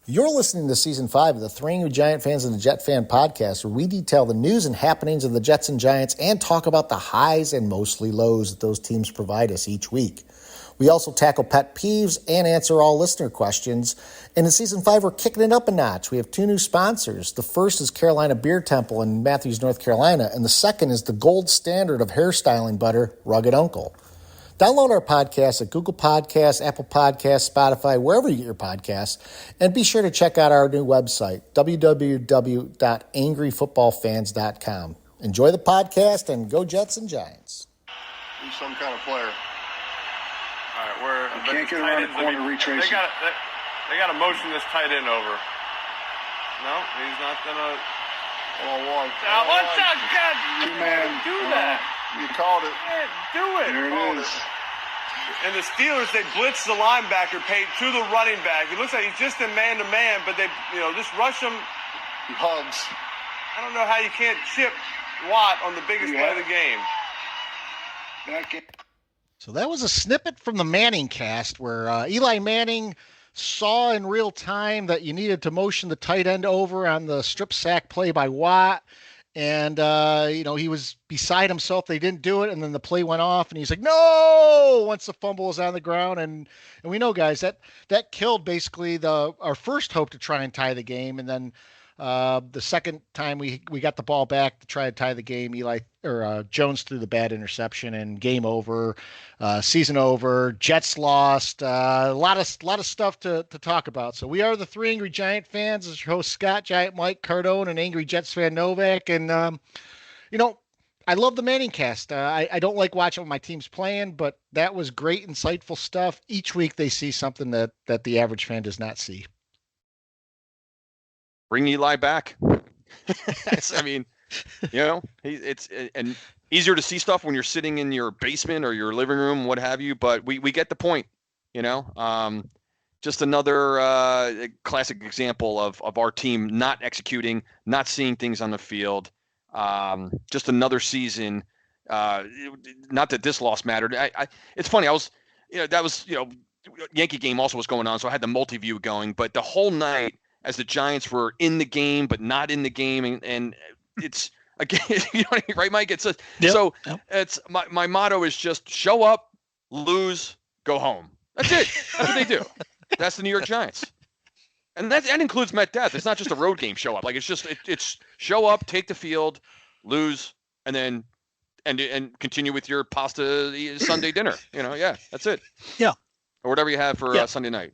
You're listening to Season 5 of the Three Angry Giant Fans and the Jet Fan podcast, where we detail the news and happenings of the Jets and Giants and talk about the highs and mostly lows that those teams provide us each week. We also tackle pet peeves and answer all listener questions. And in Season 5, we're kicking it up a notch. We have two new sponsors. The first is Carolina Beer Temple in Matthews, North Carolina, and the second is the gold standard of hairstyling butter, Rugged Uncle. Download our podcast at Google Podcasts, Apple Podcasts, Spotify, wherever you get your podcasts, and be sure to check out our new website, www.angryfootballfans.com. Enjoy the podcast and go Jets and Giants. He's some kind of player. All right, You can't get around the corner to retrace they got to motion this tight end over. No, he's not gonna. One. What's up, God? Two-man. Do that. You called it. Do it. There it is. And the Steelers, they blitz the linebacker paid to the running back. It looks like he's just in man-to-man, but they, just rush him. He hugs. I don't know how you can't chip Watt on the biggest play of the game. So that was a snippet from the Manning cast where Eli Manning saw in real time that you needed to motion the tight end over on the strip sack play by Watt. And, he was beside himself. They didn't do it. And then the play went off and he's like, no, once the fumble was on the ground. And we know, guys, that killed basically our first hope to try and tie the game. And then the second time we got the ball back to try to tie the game, Jones threw the bad interception and game over, season over, Jets lost, a lot of stuff to talk about. So we are the Three Angry Giant Fans. This is your host, Scott, Giant Mike, Cardone, and Angry Jets fan Novak. And, I love the Manning cast. I don't like watching when my team's playing, but that was great, insightful stuff. Each week they see something that the average fan does not see. Bring Eli back. It's and easier to see stuff when you're sitting in your basement or your living room, what have you. But we get the point, Just another classic example of our team not executing, not seeing things on the field. Just another season. Not that this loss mattered. It's funny. I was, that was, Yankee game also was going on, so I had the multi-view going. But the whole night, as the Giants were in the game but not in the game, and it's again, right, Mike? It's it's my motto is just show up, lose, go home. That's it. That's what they do. That's the New York Giants, and that includes Met Death. It's not just a road game. Show up, like it's show up, take the field, lose, and then and continue with your pasta Sunday dinner. That's it. Yeah. Or whatever you have for Sunday night,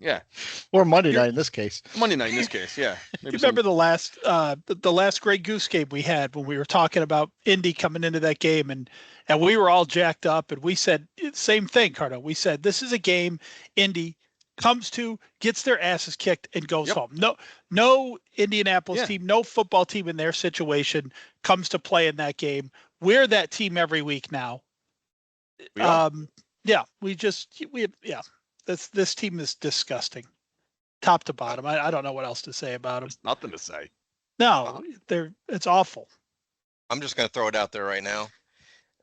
or Monday night in this case. Monday night in this case, yeah. Maybe remember the last Grey Goose game we had when we were talking about Indy coming into that game, and we were all jacked up, and we said same thing, Cardo. We said this is a game Indy comes to, gets their asses kicked, and goes home. No Indianapolis team, no football team in their situation comes to play in that game. We're that team every week now. This team is disgusting, top to bottom. I don't know what else to say about them. There's nothing to say. No, it's awful. I'm just going to throw it out there right now.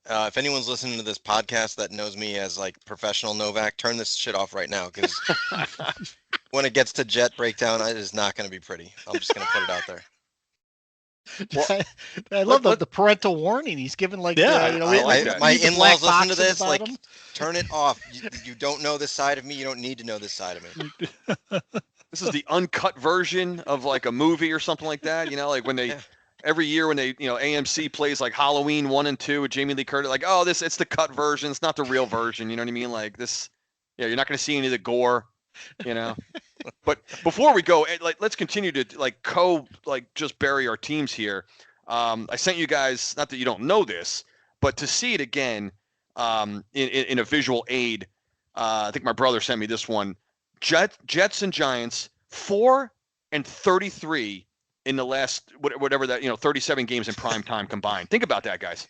If anyone's listening to this podcast that knows me as like professional Novak, turn this shit off right now, because when it gets to Jet breakdown, it is not going to be pretty. I'm just going to put it out there. Well, I love the parental warning he's given. Like, my in-laws listen to this. Like, turn it off. You don't know this side of me. You don't need to know this side of me. This is the uncut version of like a movie or something like that. Like when they every year when they AMC plays like Halloween 1 and 2 with Jamie Lee Curtis. Like, oh, it's the cut version. It's not the real version. You know what I mean? Like this. Yeah, you're not going to see any of the gore. But before we go, let's continue to just bury our teams here. I sent you guys, not that you don't know this, but to see it again in a visual aid. I think my brother sent me this one. Jets and Giants 4-33 in the last whatever that 37 games in prime time combined. Think about that, guys.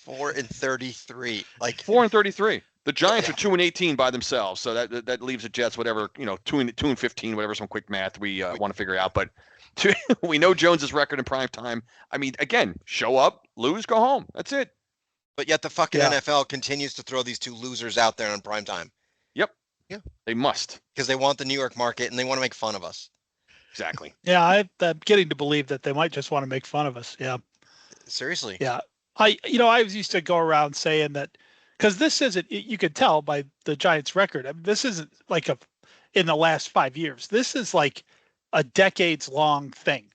4-33, like 4-33. The Giants are 2-18 by themselves, so that leaves the Jets 2-15, whatever. Some quick math we want to figure out, but we know Jones's record in prime time. I mean, again, show up, lose, go home. That's it. But yet the fucking NFL continues to throw these two losers out there on prime time. Yep. Yeah. They must. Because they want the New York market and they want to make fun of us. Exactly. Yeah, I'm getting to believe that they might just want to make fun of us. Yeah. Seriously. Yeah. I was used to go around saying that because this isn't, you could tell by the Giants record. I mean, this isn't like in the last 5 years. This is like a decades long thing.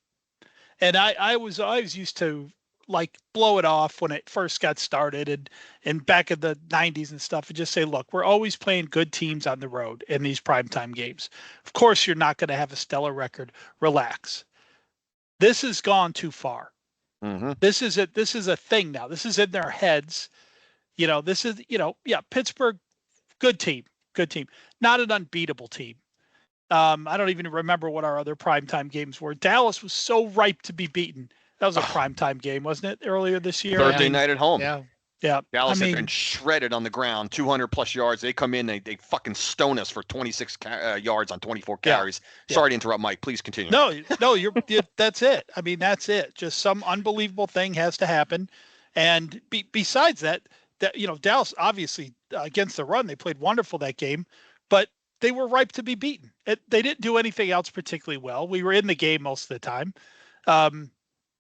And I was always used to like blow it off when it first got started and back in the 90s and stuff and just say, look, we're always playing good teams on the road in these primetime games. Of course, you're not going to have a stellar record. Relax. This has gone too far. Mm-hmm. This is it. This is a thing now. This is in their heads. This is, Pittsburgh, good team, not an unbeatable team. I don't even remember what our other primetime games were. Dallas was so ripe to be beaten. That was a primetime game, wasn't it, earlier this year? Thursday night at home. Yeah. Dallas had been shredded on the ground, 200 plus yards. They come in, they fucking stone us for 26 yards on 24 carries. Sorry to interrupt, Mike. Please continue. No, that's it. I mean, that's it. Just some unbelievable thing has to happen. And besides that, Dallas obviously against the run, they played wonderful that game, but they were ripe to be beaten. They didn't do anything else particularly well. We were in the game most of the time.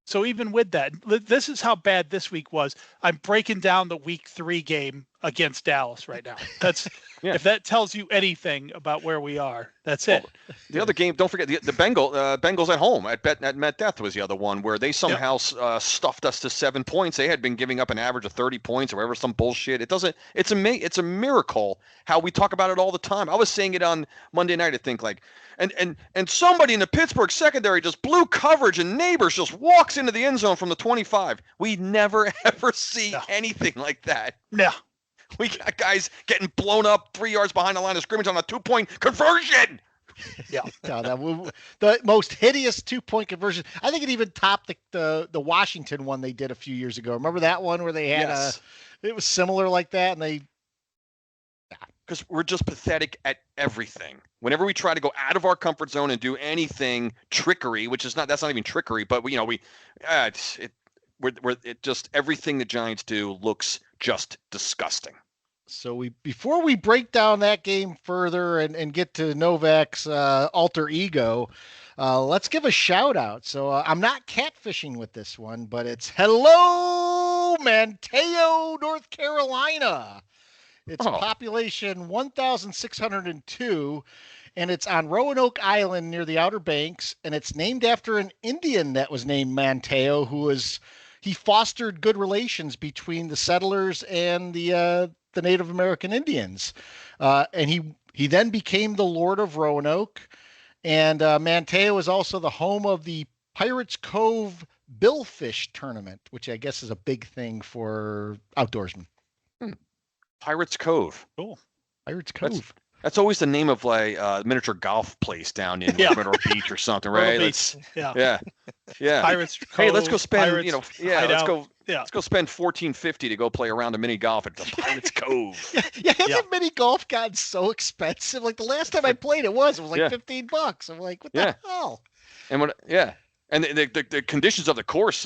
So even with that, this is how bad this week was. I'm breaking down the week 3 game against Dallas right now. That's if that tells you anything about where we are, that's it. The other game, don't forget the Bengals at home at MetDeath was the other one where they somehow stuffed us to 7 points. They had been giving up an average of 30 points or whatever, some bullshit. It's a miracle how we talk about it all the time. I was saying it on Monday night, I think, like, and somebody in the Pittsburgh secondary just blew coverage and Neighbors just walks into the end zone from the 25. We never ever see anything like that. No. We got guys getting blown up 3 yards behind the line of scrimmage on a 2-point conversion. Yeah, the most hideous 2-point conversion. I think it even topped the Washington one they did a few years ago. Remember that one where they had it was similar like that, and because we're just pathetic at everything. Whenever we try to go out of our comfort zone and do anything trickery, that's not even trickery, but it just everything the Giants do looks just disgusting. So before we break down that game further and get to Novak's alter ego, let's give a shout out. So I'm not catfishing with this one, but it's hello Manteo, North Carolina. It's population 1,602, and it's on Roanoke Island near the Outer Banks, and it's named after an Indian that was named Manteo, he fostered good relations between the settlers and the Native American Indians. And he then became the Lord of Roanoke. And Manteo is also the home of the Pirates Cove Billfish Tournament, which I guess is a big thing for outdoorsmen. Pirates Cove. Cool. Pirates Cove. That's always the name of like a miniature golf place down in Myrtle Beach or something, right? Yeah. Pirates Cove. Hey, let's go spend, Pirates, let's go spend $14.50 to go play around a mini golf at the Pirates Cove. Hasn't mini golf gotten so expensive? Like the last time I played it was like $15. I'm like, what the hell? And and the conditions of the course,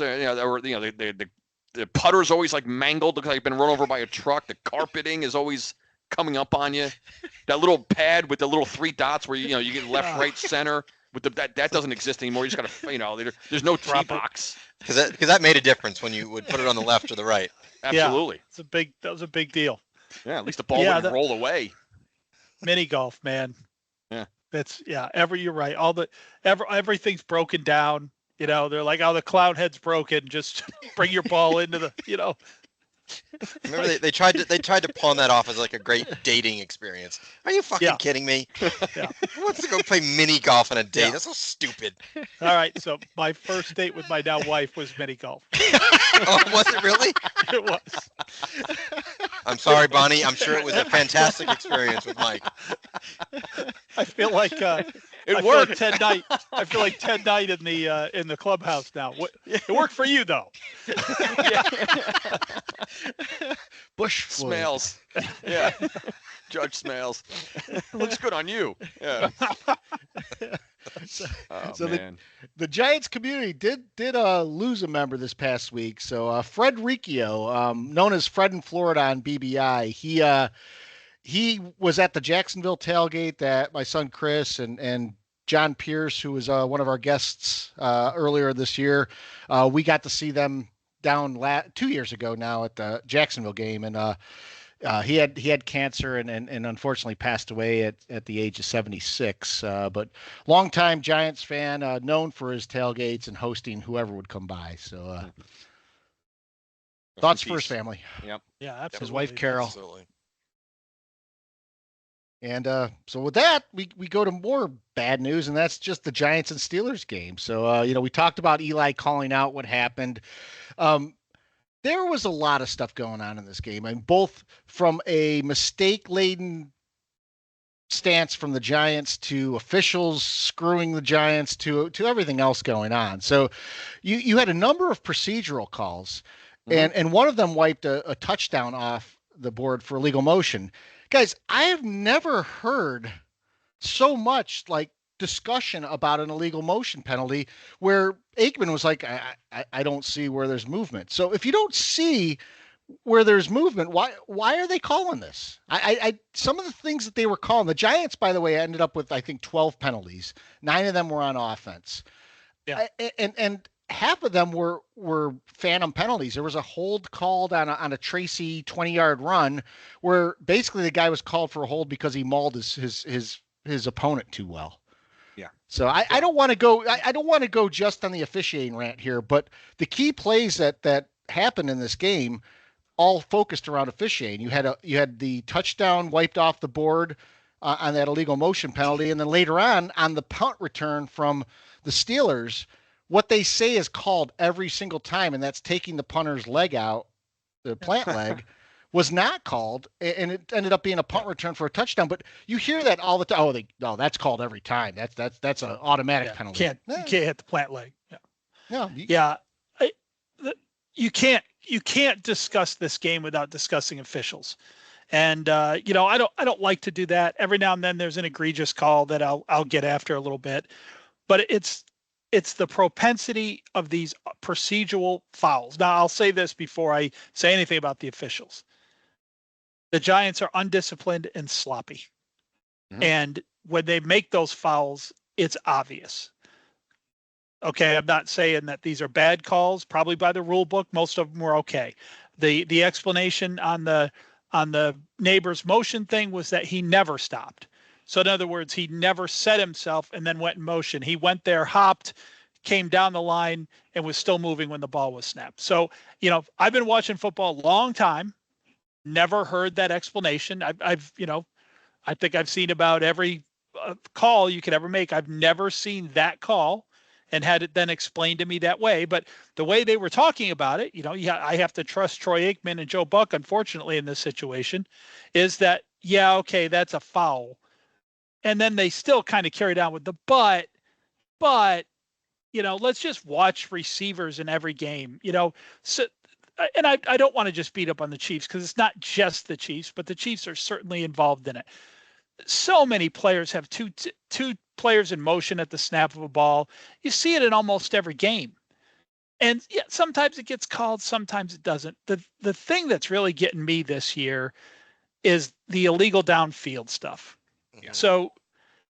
the putter's always like mangled, looks like it's been run over by a truck. The carpeting is always coming up on you. That little pad with the little 3 dots where you get left, right, center. With that doesn't exist anymore. You just gotta there's no tee box. Because that made a difference when you would put it on the left or the right. Absolutely. Yeah, that was a big deal. Yeah, at least the ball wouldn't roll away. Mini golf, man. Yeah. That's you're right. Everything's broken down. They're like, oh, the clown head's broken. Just bring your ball into the, Remember they tried to pawn that off as like a great dating experience. Are you fucking kidding me? Who wants to go play mini golf on a date? That's so stupid. All right, so my first date with my now wife was mini golf. Oh, was it really? It was. I'm sorry, Bonnie. I'm sure it was a fantastic experience with Mike. I feel like it worked. Ted Knight. I feel like Ted Knight in the clubhouse now. It worked for you though. Bush Smales. Yeah. Judge Smales. Looks good on you. Yeah. So the Giants community did lose a member this past week. So Fred Riccio, known as Fred in Florida on BBI, he was at the Jacksonville tailgate that my son Chris and John Pierce, who was one of our guests earlier this year. We got to see them down 2 years ago now at the Jacksonville game, and he had cancer and unfortunately passed away at the age of 76. But longtime Giants fan, known for his tailgates and hosting whoever would come by. So thoughts for his family. Yep. Yeah, absolutely. His wife Carol. Absolutely. And so with that, we go to more bad news, and that's just the Giants and Steelers game. So, we talked about Eli calling out what happened. There was a lot of stuff going on in this game, and both from a mistake-laden stance from the Giants to officials screwing the Giants to everything else going on. So you had a number of procedural calls, and one of them wiped a touchdown off the board for illegal motion. Guys, I have never heard so much like discussion about an illegal motion penalty where Aikman was like, I don't see where there's movement. So if you don't see where there's movement, why are they calling this? I some of the things that they were calling, the Giants, by the way, ended up with, I think, 12 penalties. 9 of them were on offense. Yeah. And half of them were phantom penalties. There was a hold called on a Tracy 20-yard run where basically the guy was called for a hold because he mauled his opponent too well. Yeah. So I don't want to go. I don't want to go just on the officiating rant here, but the key plays that happened in this game all focused around officiating. You had the touchdown wiped off the board on that illegal motion penalty, and then later on the punt return from the Steelers, what they say is called every single time, and that's taking the punter's leg out, the plant leg, was not called, and it ended up being a punt return for a touchdown. But you hear that all the time. Oh, that's called every time. That's an automatic penalty. You can't hit the plant leg. Yeah. You can't discuss this game without discussing officials. And I don't like to do that. Every now and then there's an egregious call that I'll get after a little bit, but it's the propensity of these procedural fouls. Now, I'll say this before I say anything about the officials. The Giants are undisciplined and sloppy. Mm-hmm. And when they make those fouls, it's obvious. Okay, I'm not saying that these are bad calls. Probably by the rule book, most of them were okay. The explanation on the neighbor's motion thing was that he never stopped. So in other words, he never set himself and then went in motion. He went there, hopped, came down the line, and was still moving when the ball was snapped. So, I've been watching football a long time, never heard that explanation. I think I've seen about every call you could ever make. I've never seen that call and had it then explained to me that way. But the way they were talking about it, I have to trust Troy Aikman and Joe Buck, unfortunately, in this situation, is that, yeah, okay, that's a foul. And then they still kind of carried on with the but, let's just watch receivers in every game, So, and I don't want to just beat up on the Chiefs because it's not just the Chiefs, but the Chiefs are certainly involved in it. So many players have two players in motion at the snap of a ball. You see it in almost every game. And yeah, sometimes it gets called, sometimes it doesn't. The thing that's really getting me this year is the illegal downfield stuff. Yeah. So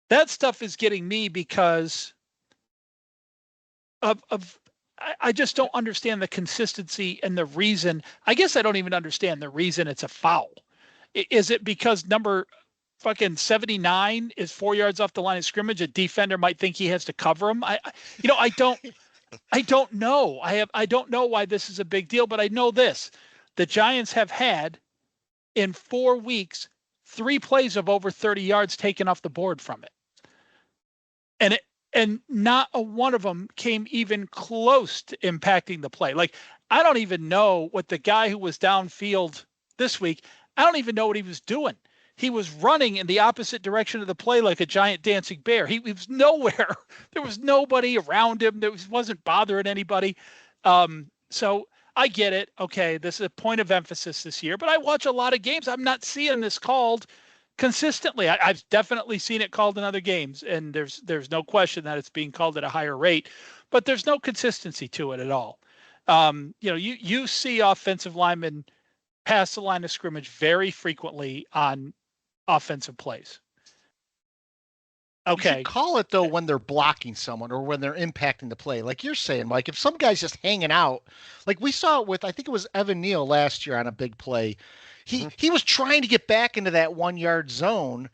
that stuff is getting me because I just don't understand the consistency and the reason. I guess I don't even understand the reason it's a foul. Is it because number fucking 79 is 4 yards off the line of scrimmage? A defender might think he has to cover him. I don't know. I don't know why this is a big deal, but I know this. The Giants have had in 4 weeks 3 plays of over 30 yards taken off the board from it. And not a one of them came even close to impacting the play. Like, I don't even know what the guy who was downfield this week, I don't even know what he was doing. He was running in the opposite direction of the play like a giant dancing bear. He was nowhere. There was nobody around him. Wasn't bothering anybody. So I get it. Okay, this is a point of emphasis this year, but I watch a lot of games. I'm not seeing this called consistently. I've definitely seen it called in other games, and there's no question that it's being called at a higher rate, but there's no consistency to it at all. You see offensive linemen pass the line of scrimmage very frequently on offensive plays. You Okay. should call it though when they're blocking someone or when they're impacting the play. Like you're saying, Mike, if some guy's just hanging out, like we saw it with, I think it was Evan Neal last year on a big play. He was trying to get back into that 1 yard zone.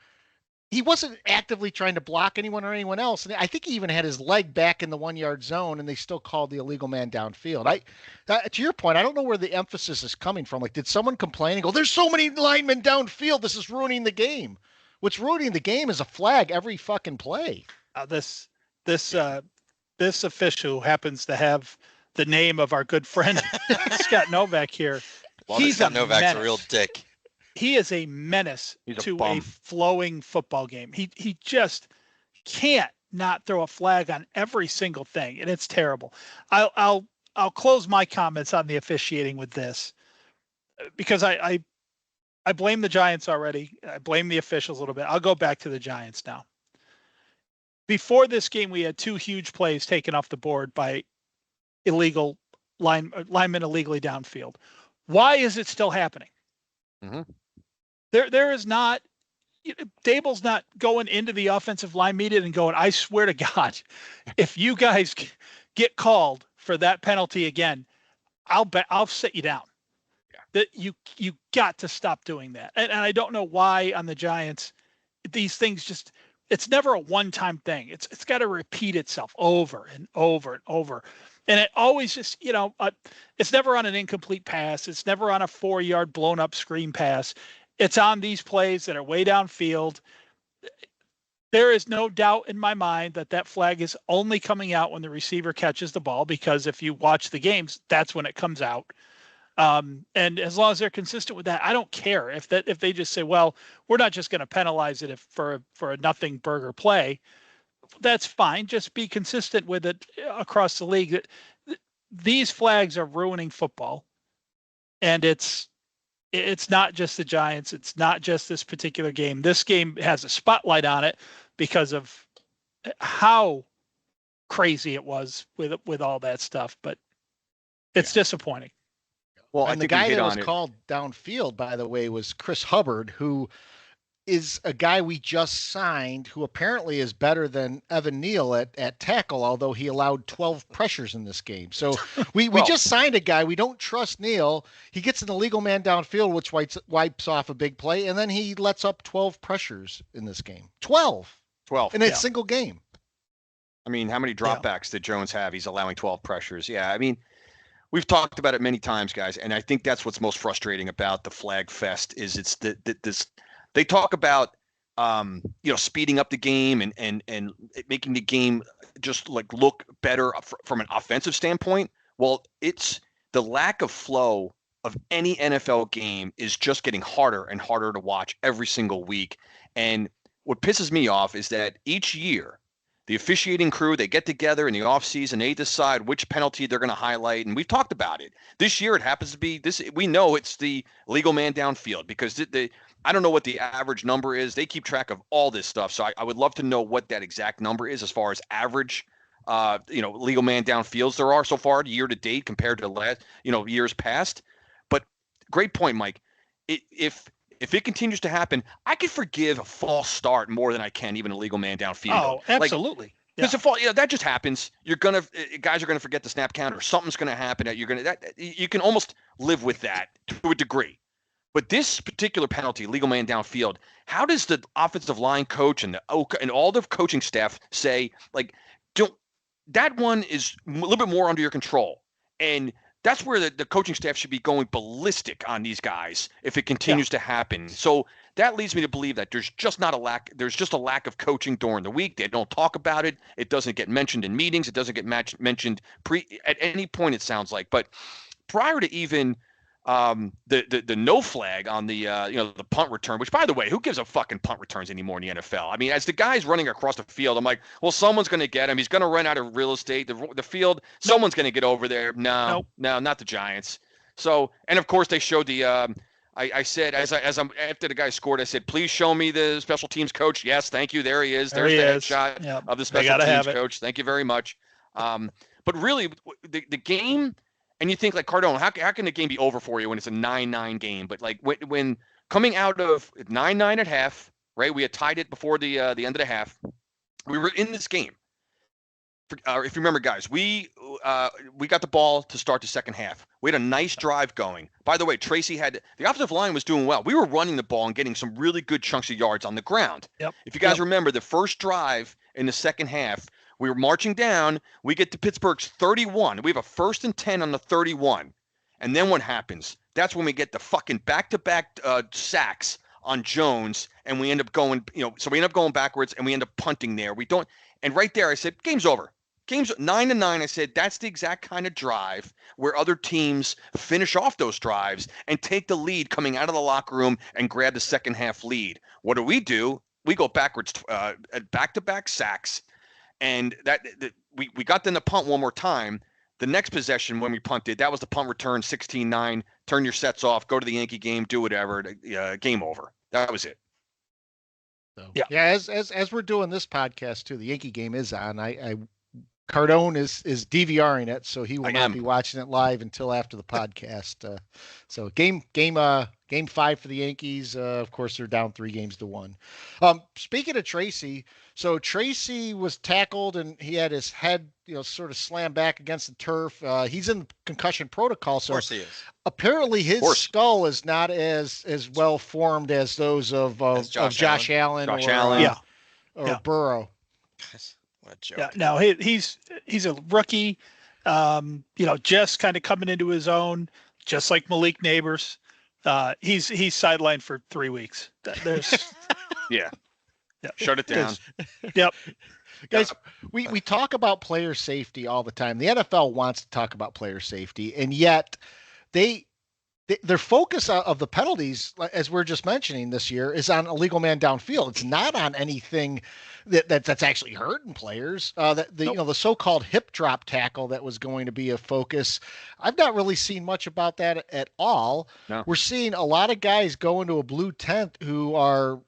He wasn't actively trying to block anyone or anyone else. And I think he even had his leg back in the 1 yard zone, and they still called the illegal man downfield. To your point, I don't know where the emphasis is coming from. Like, did someone complain and go, "There's so many linemen downfield. This is ruining the game." What's ruining the game is a flag every fucking play. This official who happens to have the name of our good friend Scott Novak here. Well, He's Scott a Novak's menace. a real dick. He is a menace He's a to bum. a flowing football game. He just can't not throw a flag on every single thing, and it's terrible. I'll close my comments on the officiating with this, because I blame the Giants already. I blame the officials a little bit. I'll go back to the Giants now. Before this game, we had 2 huge plays taken off the board by illegal linemen illegally downfield. Why is it still happening? Mm-hmm. There is not. Dable's not going into the offensive line meeting and going, "I swear to God, if you guys get called for that penalty again, I'll sit you down." Yeah. That you got to stop doing that. And I don't know why on the Giants these things just, it's never a one-time thing. It's got to repeat itself over and over and over. And it always just, it's never on an incomplete pass. It's never on a 4-yard blown up screen pass. It's on these plays that are way downfield. There is no doubt in my mind that flag is only coming out when the receiver catches the ball, because if you watch the games, that's when it comes out. And as long as they're consistent with that, I don't care if they just say, "Well, we're not just going to penalize it for a nothing burger play." That's fine. Just be consistent with it across the league. These flags are ruining football, and it's not just the Giants. It's not just this particular game. This game has a spotlight on it because of how crazy it was with all that stuff. But it's disappointing. Well, And I the think we guy hit that on was it. called downfield, by the way, was Chris Hubbard, who is a guy we just signed, who apparently is better than Evan Neal at tackle, although he allowed 12 pressures in this game. So we just signed a guy. We don't trust Neal. He gets an illegal man downfield, which wipes off a big play, and then he lets up 12 pressures in this game. 12 in a single game. I mean, how many dropbacks did Jones have? He's allowing 12 pressures. Yeah, I mean, we've talked about it many times, guys, and I think that's what's most frustrating about the flag fest is it's this. They talk about speeding up the game and making the game just like look better from an offensive standpoint. Well, it's the lack of flow of any NFL game is just getting harder and harder to watch every single week. And what pisses me off is that each year the officiating crew, they get together in the offseason, they decide which penalty they're going to highlight. And we've talked about it. This year it happens to be this. We know it's the legal man downfield because I don't know what the average number is. They keep track of all this stuff. So I would love to know what that exact number is as far as average, legal man downfields there are so far year to date compared to years past. But great point, Mike. If it continues to happen, I could forgive a false start more than I can even a legal man downfield. Oh, absolutely. Because that just happens. Guys are gonna forget the snap count, or something's gonna happen that you can almost live with that to a degree. But this particular penalty, legal man downfield, how does the offensive line coach and all the coaching staff say, like, that one is a little bit more under your control? And that's where the coaching staff should be going ballistic on these guys if it continues to happen. So that leads me to believe that there's just a lack of coaching during the week. They don't talk about it. It doesn't get mentioned in meetings. It doesn't get mentioned at any point, it sounds like. But prior to even the no flag on the punt return, which, by the way, who gives a fucking punt returns anymore in the NFL? I mean, as the guy's running across the field, I'm like, well, someone's going to get him. He's going to run out of real estate. The field, someone's going to get over there. No, not the Giants. So, and of course they showed the. I said after the guy scored, I said, please show me the special teams coach. Yes, thank you. There he is. There's the headshot of the special teams coach. Thank you very much. But really, the game. And you think, like, Cardone, how can the game be over for you when it's a 9-9 game? But like when coming out of 9-9 at half, right? We had tied it before the end of the half. We were in this game. If you remember, guys, we got the ball to start the second half. We had a nice drive going. By the way, Tracy had the offensive line was doing well. We were running the ball and getting some really good chunks of yards on the ground. Yep. If you guys remember, the first drive in the second half, we were marching down. We get to Pittsburgh's 31. We have a 1st and 10 on the 31. And then what happens? That's when we get the fucking back-to-back sacks on Jones, and we end up going, so we end up going backwards, and we end up punting there. We don't, and right there, I said, game's over. Game's 9-9. I said, that's the exact kind of drive where other teams finish off those drives and take the lead coming out of the locker room and grab the second half lead. What do? We go backwards, back-to-back sacks, and we got them to punt one more time. The next possession when we punted, that was the punt return, 16-9. Turn your sets off, go to the Yankee game, do whatever. Game over. That was it. So, yeah. As we're doing this podcast too, the Yankee game is on. Cardone is DVRing it, so he will not be watching it live until after the podcast. So game 5 for the Yankees. Of course, they're down 3-1. Speaking of Tracy, so Tracy was tackled and he had his head, sort of slammed back against the turf. He's in concussion protocol, so of course he is. Apparently his skull is not as well formed as those of Josh Allen or Burrow. What a joke. Yeah, no, he's a rookie, just kind of coming into his own, just like Malik Neighbors. He's sidelined for 3 weeks. There's yeah. Shut it down. Yep. Guys, we talk about player safety all the time. The NFL wants to talk about player safety, and yet their focus of the penalties, as we're just mentioning this year, is on illegal man downfield. It's not on anything that's actually hurting players. The so-called hip drop tackle that was going to be a focus. I've not really seen much about that at all. No. We're seeing a lot of guys go into a blue tent who are,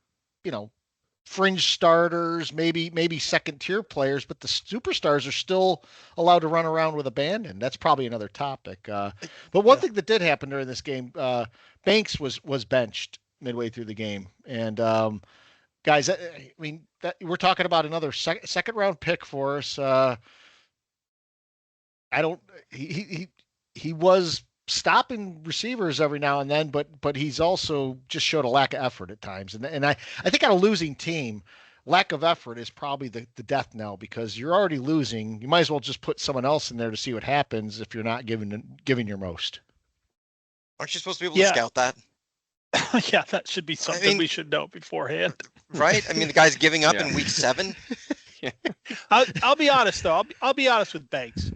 fringe starters, maybe second tier players, but the superstars are still allowed to run around with abandon. That's probably another topic. But one thing that did happen during this game, Banks was benched midway through the game. And guys, we're talking about another second round pick for us. He was stopping receivers every now and then, but he's also just showed a lack of effort at times. And I think on a losing team, lack of effort is probably the death knell, because you're already losing. You might as well just put someone else in there to see what happens if you're not giving your most. Aren't you supposed to be able to scout that? Yeah, that should be something we should know beforehand. Right? I mean, the guy's giving up in week 7. Yeah. I'll be honest, though. I'll be honest with Banks.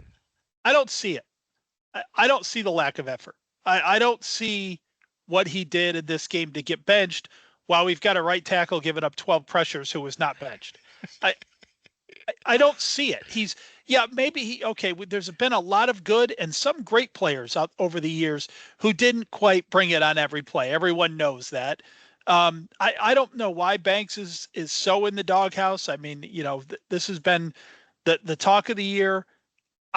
I don't see it. I don't see the lack of effort. I don't see what he did in this game to get benched while we've got a right tackle giving up 12 pressures who was not benched. I don't see it. There's been a lot of good and some great players out over the years who didn't quite bring it on every play. Everyone knows that. I don't know why Banks is so in the doghouse. I mean, this has been the talk of the year.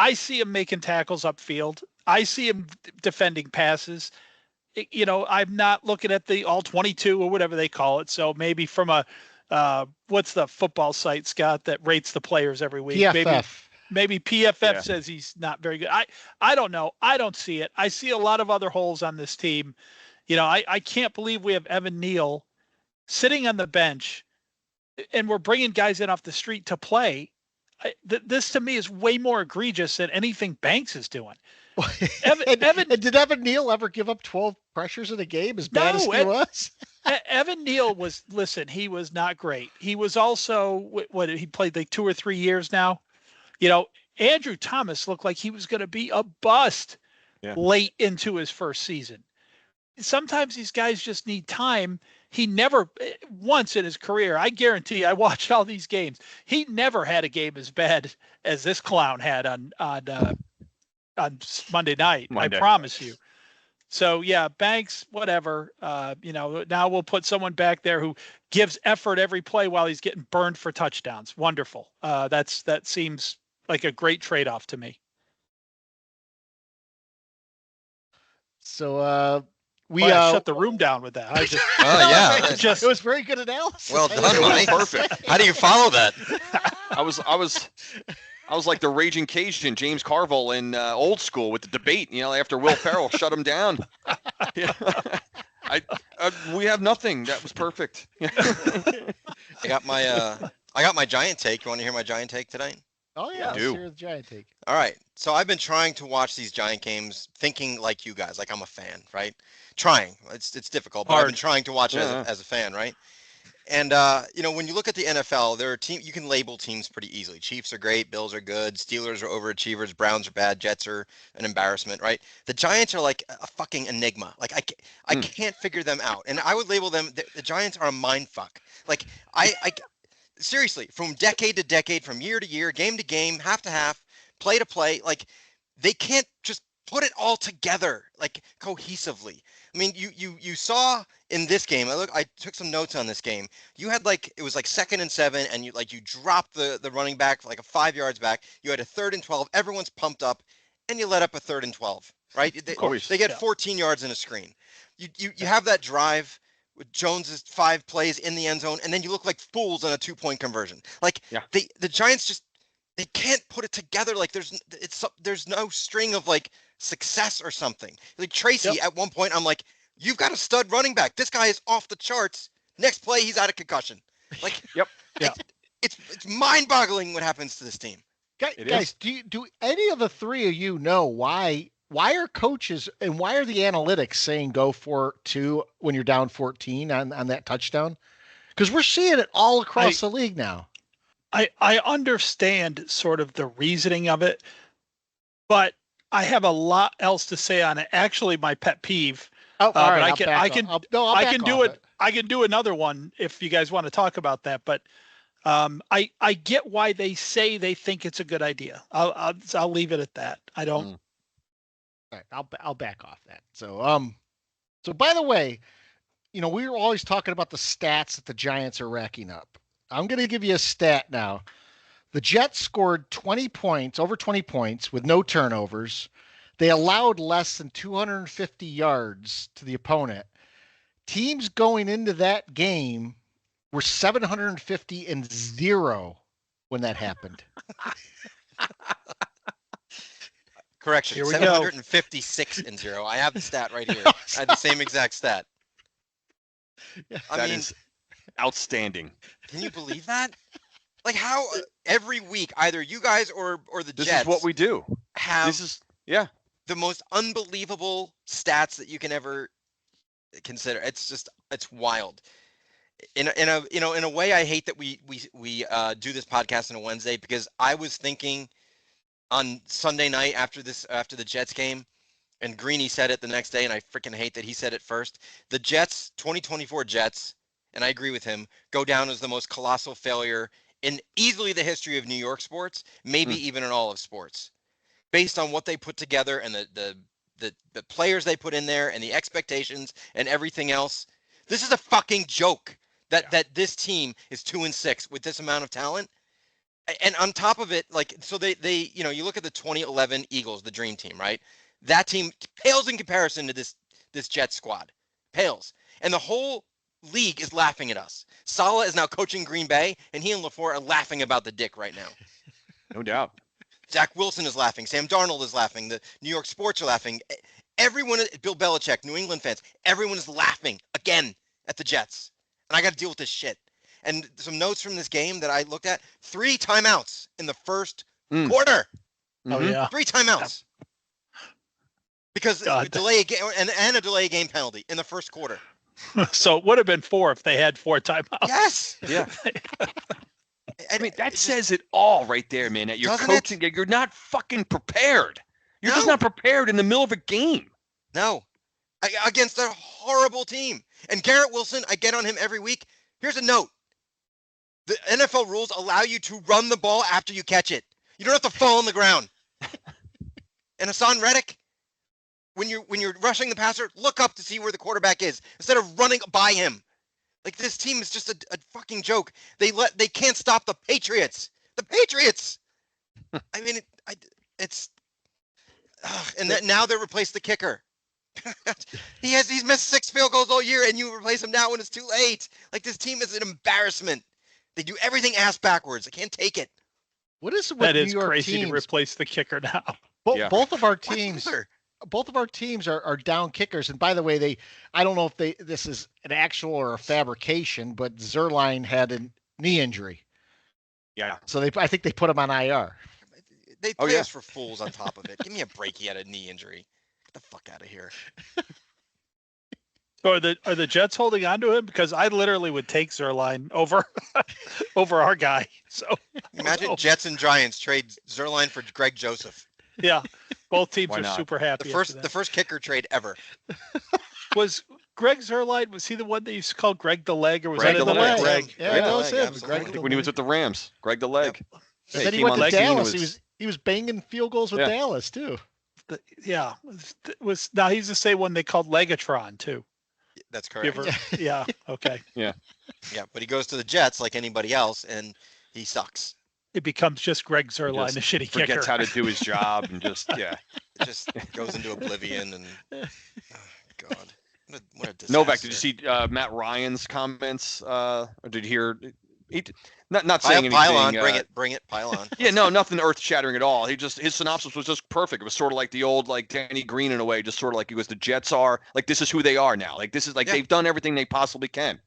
I see him making tackles upfield. I see him defending passes. I'm not looking at the all 22 or whatever they call it. So maybe from what's the football site, Scott, that rates the players every week? PFF. Maybe PFF says he's not very good. I don't know. I don't see it. I see a lot of other holes on this team. I can't believe we have Evan Neal sitting on the bench and we're bringing guys in off the street to play. This to me is way more egregious than anything Banks is doing. Did Evan Neal ever give up 12 pressures in a game as bad as he was? Evan Neal he was not great. He was also, he played like 2 or 3 years now. Andrew Thomas looked like he was going to be a bust late into his first season. Sometimes these guys just need time. He never once in his career, I guarantee, I watched all these games. He never had a game as bad as this clown had on Monday night. I promise you. So yeah, Banks, whatever. Now we'll put someone back there who gives effort every play while he's getting burned for touchdowns. Wonderful. That seems like a great trade-off to me. So We shut the room down with that. I just, Oh yeah, just it was very good analysis. well done, Mike. Perfect. How do you follow that? I was like the raging Cajun, James Carville in Old School with the debate. After Will Ferrell shut him down. We have nothing. That was perfect. I got my giant take. You want to hear my giant take tonight? Oh yeah, let's do. hear the Giant take. All right. So I've been trying to watch these giant games, thinking like you guys, like I'm a fan, right? Trying. It's difficult, but I've been trying to watch it as a fan, right? And when you look at the NFL, there are you can label teams pretty easily. Chiefs are great, Bills are good, Steelers are overachievers, Browns are bad, Jets are an embarrassment, right? The Giants are like a fucking enigma. Like I can't figure them out. And I would label them the Giants are a mind fuck. Like I seriously, from decade to decade, from year to year, game to game, half to half, play to play, like they can't just put it all together like cohesively. I mean, you saw in this game, I took some notes on this game. You had it was 2nd and 7, and you dropped the running back like 5 yards back. You had a 3rd and 12. Everyone's pumped up, and you let up a 3rd and 12, right? They get 14 yards in a screen. You have that drive with Jones's 5 plays in the end zone, and then you look like fools on a 2-point conversion. The Giants just they can't put it together. Like there's no string of success or something. Like Tracy at one point, I'm like, you've got a stud running back. This guy is off the charts. Next play, he's out of concussion. It's mind-boggling what happens to this team. Guys, do any of the three of you know why are coaches and why are the analytics saying go for 2 when you're down 14 on that touchdown? Because we're seeing it all across the league now. I understand sort of the reasoning of it, but I have a lot else to say on it. Actually, my pet peeve. Oh, all right. I can do it. I can do another one if you guys want to talk about that. But I get why they say they think it's a good idea. I'll leave it at that. I don't. All right, I'll back off that. So by the way, we were always talking about the stats that the Giants are racking up. I'm going to give you a stat now. The Jets scored 20 points, over 20 points with no turnovers. They allowed less than 250 yards to the opponent. Teams going into that game were 750-0 when that happened. Correction, Here we 756-0. I have the stat right here. I had the same exact stat. That is outstanding. Can you believe that? Like how every week, either you guys or the This Jets is what we do. have The most unbelievable stats that you can ever consider. It's wild. In a way, I hate that we do this podcast on a Wednesday, because I was thinking on Sunday night after the Jets game, and Greeny said it the next day, and I freaking hate that he said it first. The Jets, 2024 Jets, and I agree with him, go down as the most colossal failure in easily the history of New York sports, maybe even in all of sports, based on what they put together and the players they put in there and the expectations and everything else. This is a fucking joke that this team is 2-6 with this amount of talent. And on top of it, so they you look at the 2011 Eagles, the dream team, right? That team pales in comparison to this Jets squad. Pales. And the whole league is laughing at us. Saleh is now coaching Green Bay, and he and LaFleur are laughing about the dick right now. No doubt. Zach Wilson is laughing. Sam Darnold is laughing. The New York sports are laughing. Everyone, Bill Belichick, New England fans, everyone is laughing again at the Jets. And I got to deal with this shit. And some notes from this game that I looked at: 3 timeouts in the first quarter. Oh yeah, 3 timeouts. Because delay a game and a delay game penalty in the first quarter. So it would have been 4 if they had 4 timeouts. Yes. Yeah. I mean, that says it all right there, man. That you're coaching, you're not fucking prepared. You're just not prepared in the middle of a game. No. Against a horrible team. And Garrett Wilson, I get on him every week. Here's a note. The NFL rules allow you to run the ball after you catch it. You don't have to fall on the ground. And Hassan Reddick, when you're rushing the passer, look up to see where the quarterback is instead of running by him. Like, this team is just a fucking joke. They can't stop the Patriots. The Patriots. I mean, now they replaced the kicker. He's missed 6 field goals all year, and you replace him now when it's too late. Like, this team is an embarrassment. They do everything ass backwards. I can't take it. What is it with That New is York crazy teams? to replace the kicker now. Yeah. Both of our What's teams. Miller? Both of our teams are down kickers, and by the way, I don't know if this is an actual or a fabrication, but Zerline had a knee injury, Yeah. so I think they put him on IR. They Oh, play yeah. us for fools on top of it. Give me a break. He had a knee injury. Get the fuck out of here. So are the Jets holding on to him? Because I literally would take Zerline over over our guy. So Imagine Jets and Giants trade Zerline for Greg Joseph. yeah, both teams Why are not? super happy. The first kicker trade ever. Was Greg Zerline, was he the one that used to call Greg the Leg, or was Greg that the another Leg. Greg? Yeah, Greg that the was Leg, him. absolutely. Greg the When he was with the Rams, Greg the Leg. Yep. And Hey, then he came went on to the scene and Dallas. He was banging field goals with Yeah. Dallas too. Yeah, was now he's the same one they called Legatron too. That's You correct. ever- yeah, okay. Yeah, but he goes to the Jets like anybody else, and he sucks. It becomes just Greg Zerline, just a shitty kicker. Forgets how to do his job and just It just goes into oblivion, and oh, God, what a disaster. Novak, did you see Matt Ryan's comments? Or did you hear? Not saying anything. Pile on, bring it, pile on. Yeah, no, nothing earth shattering at all. His synopsis was just perfect. It was sort of like the old like Danny Green in a way, just sort of like he goes, the Jets are like, this is who they are now. Like, this is like Yeah. they've done everything they possibly can.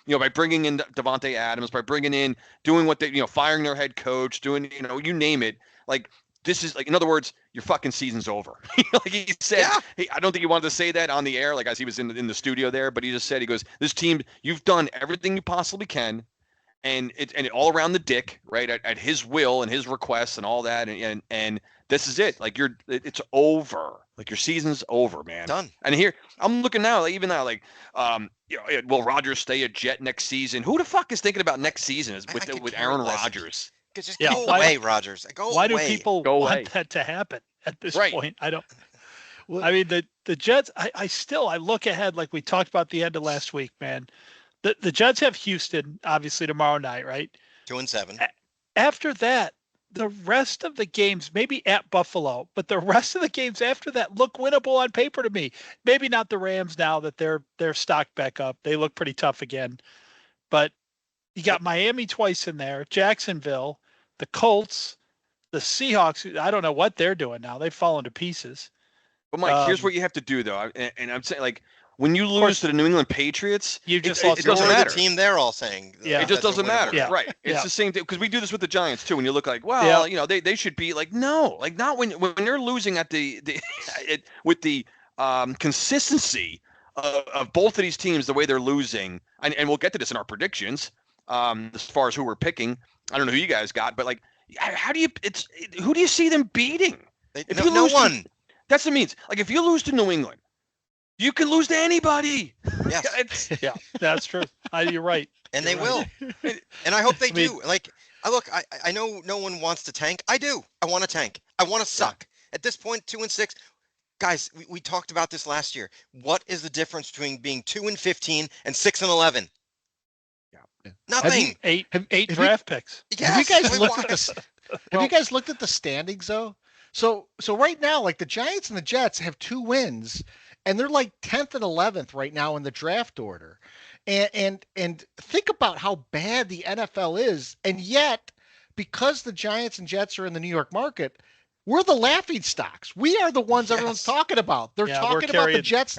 You know, by bringing in Devontae Adams, by bringing in, doing what they, firing their head coach, doing, you name it. Like, this is like, in other words, your fucking season's over. Like he said, Yeah. I don't think he wanted to say that on the air, like as he was in the studio there, but he just said, he goes, this team, you've done everything you possibly can. And it all around the dick, right? At his will and his requests and all that, and this is it. Like it's over. Like your season's over, man. Done. And here I'm looking now, like even now, like will Rodgers stay a Jet next season? Who the fuck is thinking about next season I with could care Aaron less. Rodgers? Just Yeah, go why- away, Rodgers. Go Why do away. people Go want away. that to happen at this Right. point? I don't. Well- I mean, the Jets. I look ahead like we talked about the end of last week, man. The Jets have Houston obviously tomorrow night, right? 2-7. After that, the rest of the games, maybe at Buffalo, but the rest of the games after that look winnable on paper to me. Maybe not the Rams now that they're stocked back up. They look pretty tough again. But you got Miami twice in there, Jacksonville, the Colts, the Seahawks. I don't know what they're doing now. They've fallen to pieces. But Mike, here's Um, what you have to do though, and I'm saying like when you lose to the New England Patriots, You just it lost doesn't You're matter. the team they're all saying. Yeah. It just that's doesn't a winnable matter, Yeah. right? It's Yeah. the same thing because we do this with the Giants too. When you look like, well, Yeah. they should be like, no, like not when they're losing at the with the consistency of both of these teams, the way they're losing, and we'll get to this in our predictions as far as who we're picking. I don't know who you guys got, but like, who do you see them beating? If you No lose to- one. That's what it means. Like if you lose to New England, you can lose to anybody. Yes. It's, Yeah, that's true. You're right. And they You're will. right. And I hope they I mean- do. Like, I know no one wants to tank. I do. I want to tank. I want to suck. At this point, 2-6. Guys, we talked about this last year. What is the difference between being 2-15 and 6-11? Yeah. Nothing. Eight have you- draft picks. Yes. Have you guys we looked want- at this? Have you guys looked at the standings though? So right now, like the Giants and the Jets have 2 wins, and they're like 10th and 11th right now in the draft order. And think about how bad the NFL is, and yet because the Giants and Jets are in the New York market, we're the laughing stocks. We are the ones everyone's Yes. talking about. They're Yeah, we're talking about the carrying- Jets.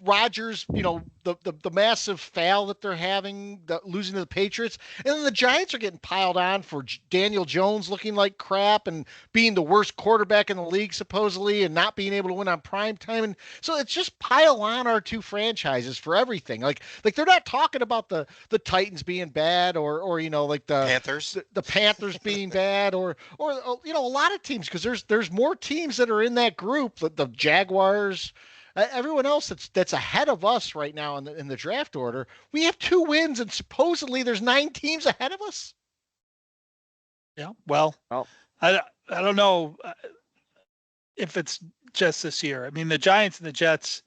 Rodgers, the massive foul that they're having, losing to the Patriots, and then the Giants are getting piled on for Daniel Jones looking like crap and being the worst quarterback in the league supposedly, and not being able to win on prime time. And so it's just pile on our 2 franchises for everything. Like they're not talking about the Titans being bad or like the Panthers. the Panthers being bad or a lot of teams, because there's more teams that are in that group, the Jaguars. Everyone else that's ahead of us right now in the draft order, we have 2 wins, and supposedly there's 9 teams ahead of us. Yeah. Well, I don't know if it's just this year. I mean, the Giants and the Jets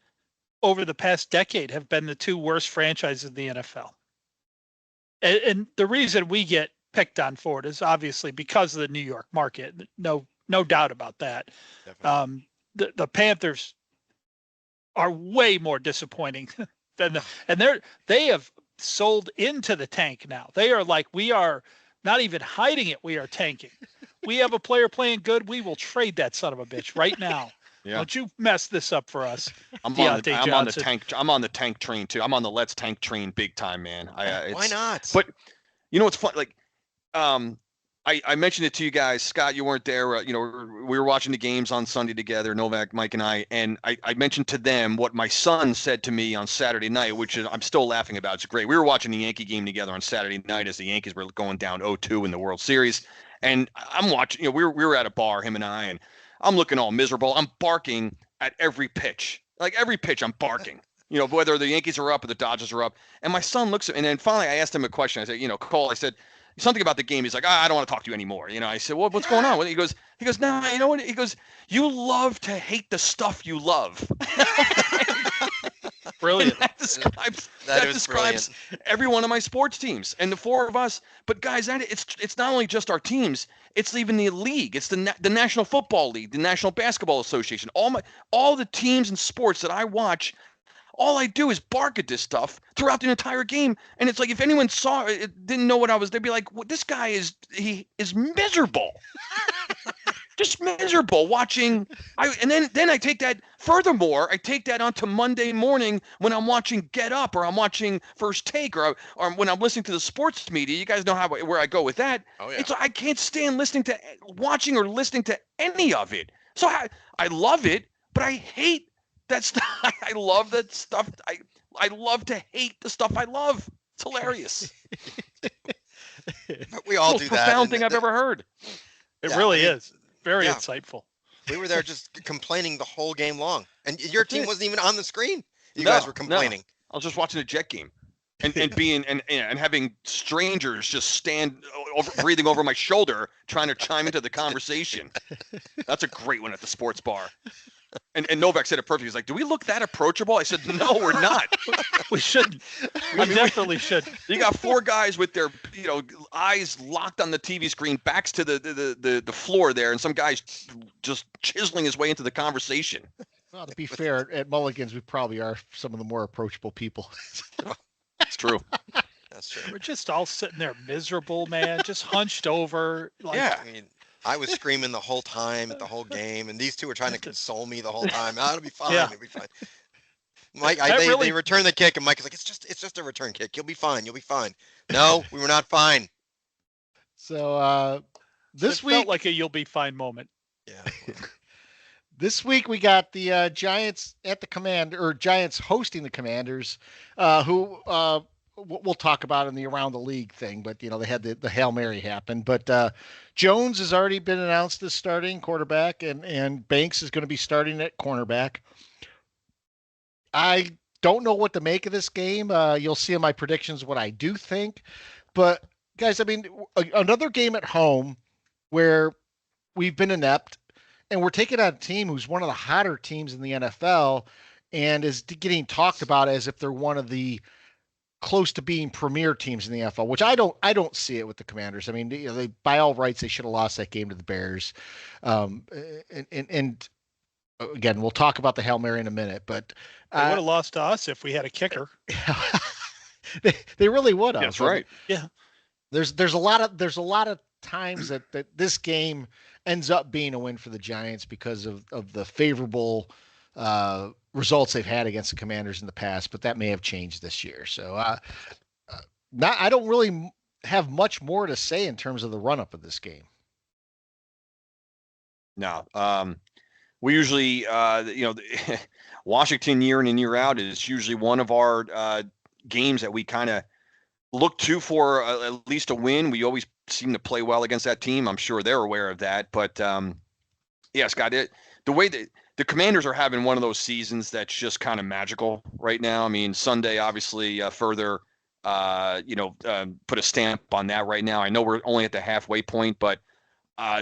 over the past decade have been the 2 worst franchises in the NFL. And the reason we get picked on for it is obviously because of the New York market. No doubt about that. Definitely. The Panthers are way more disappointing than they have sold into the tank now. They are like, we are not even hiding it. We are tanking. We have a player playing good. We will trade that son of a bitch right now. Yeah. Don't you mess this up for us. I'm Deontay on the Johnson. I'm on the tank train too. I'm on the let's tank train big time, man. Why not? But you know what's fun? Like, I mentioned it to you guys. Scott, you weren't there. You know, we were watching the games on Sunday together, Novak, Mike, and I mentioned to them what my son said to me on Saturday night, which is, I'm still laughing about. It's great. We were watching the Yankee game together on Saturday night as the Yankees were going down 0-2 in the World Series. And I'm watching, you know, we were at a bar, him and I, and I'm looking all miserable. I'm barking at every pitch. Like every pitch, I'm barking. You know, whether the Yankees are up or the Dodgers are up. And my son looks at me, and then finally I asked him a question. I said, you know, Cole, I said, something about the game. He's like, I don't want to talk to you anymore. You know, I said, well, what's going on? He goes, no, you know what? He goes, you love to hate the stuff you love. Brilliant. That describes every one of my sports teams and the four of us. But guys, it's not only just our teams. It's even the league. It's the National Football League, the National Basketball Association. All the teams and sports that I watch. All I do is bark at this stuff throughout the entire game. And it's like, if anyone saw it, didn't know what I was, they'd be like, well, this guy is miserable. Just miserable watching. And then I take that, furthermore, I take that onto Monday morning when I'm watching Get Up or I'm watching First Take or when I'm listening to the sports media. You guys know where I go with that. Oh, yeah. It's I can't stand watching or listening to any of it. So I love it, but I hate that stuff. I love that stuff. I love to hate the stuff I love. It's hilarious. We all do that. Most profound thing I've ever heard. It really is. Very insightful. We were there just complaining the whole game long. And your team wasn't even on the screen. You guys were complaining. No. I was just watching a Jet game. And being and having strangers just stand breathing over my shoulder trying to chime into the conversation. That's a great one at the sports bar. And Novak said it perfectly. He's like, do we look that approachable? I said, no, we're not. We shouldn't. We definitely should. You got four guys with their, you know, eyes locked on the TV screen, backs to the floor there, and some guy's just chiseling his way into the conversation. Well, to be fair, at Mulligan's, we probably are some of the more approachable people. It's true. That's true. We're just all sitting there miserable, man, just hunched over. Like, Yeah. I mean, I was screaming the whole time at the whole game, and these two were trying to console me the whole time. Oh, it'll be fine. Yeah. It'll be fine. Mike, they return the kick, and Mike is like, it's just a return kick. You'll be fine. You'll be fine. No, we were not fine. So this week felt like a you'll be fine moment. Yeah. This week we got the Giants Giants hosting the Commanders, who we'll talk about in the around the league thing, but you know, they had the Hail Mary happen. But Jones has already been announced as starting quarterback, and Banks is going to be starting at cornerback. I don't know what to make of this game. You'll see in my predictions what I do think. But guys, I mean, another game at home where we've been inept, and we're taking on a team who's one of the hotter teams in the NFL and is getting talked about as if they're one of the close to being premier teams in the NFL, which I don't see it with the Commanders. I mean, they by all rights, they should have lost that game to the Bears. And again, we'll talk about the Hail Mary in a minute, but They would have lost to us if we had a kicker. they really would have. That's right. Yeah. There's a lot of times that this game ends up being a win for the Giants because of the favorable results they've had against the Commanders in the past, but that may have changed this year. So I don't really have much more to say in terms of the run up of this game. No, we usually, Washington year in and year out is usually one of our games that we kind of look to for at least a win. We always seem to play well against that team. I'm sure they're aware of that. But, yeah, Scott, the way that the Commanders are having one of those seasons that's just kind of magical right now. I mean, Sunday obviously further, put a stamp on that right now. I know we're only at the halfway point, but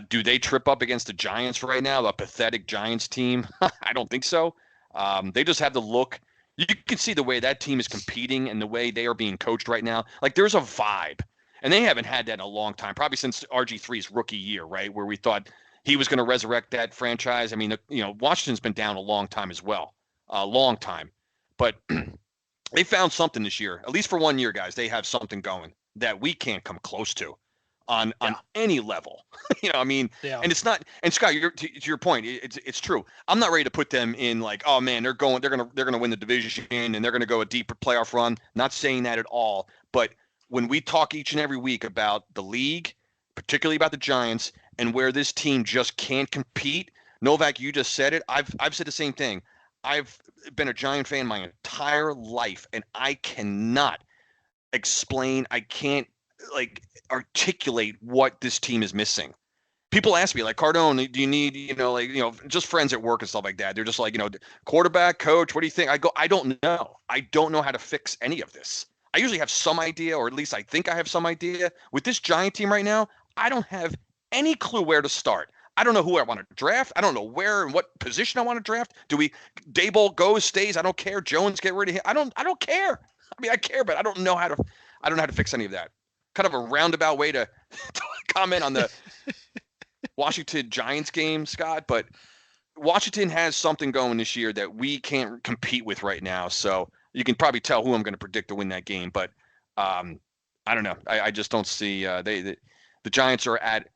do they trip up against the Giants right now, the pathetic Giants team? I don't think so. They just have the look. You can see the way that team is competing and the way they are being coached right now. Like, there's a vibe, and they haven't had that in a long time, probably since RG3's rookie year, right, where we thought he was going to resurrect that franchise. I mean, Washington's been down a long time as well. a long time. But they found something this year, at least for 1 year, guys. They have something going that we can't come close to on any level. I mean, and it's not. And Scott, to your point, it's true. I'm not ready to put them in like, oh man, they're gonna win the division and they're gonna go a deeper playoff run. Not saying that at all. But when we talk each and every week about the league, particularly about the Giants and where this team just can't compete, Novak, you just said it. I've said the same thing. I've been a Giant fan my entire life, and I cannot explain. I can't articulate what this team is missing. People ask me like, Cardone, do you need, just friends at work and stuff like that. They're just like, quarterback, coach, what do you think? I go, I don't know. I don't know how to fix any of this. I usually have some idea, or at least I think I have some idea. With this Giant team right now, I don't have any clue where to start. I don't know who I want to draft. I don't know where and what position I want to draft. Dable goes, stays? I don't care. Jones, get rid of him. I don't care. I mean, I care, but I don't know how to fix any of that. Kind of a roundabout way to comment on the Washington Giants game, Scott, but Washington has something going this year that we can't compete with right now. So you can probably tell who I'm going to predict to win that game, but I don't know. I just don't see the Giants are at.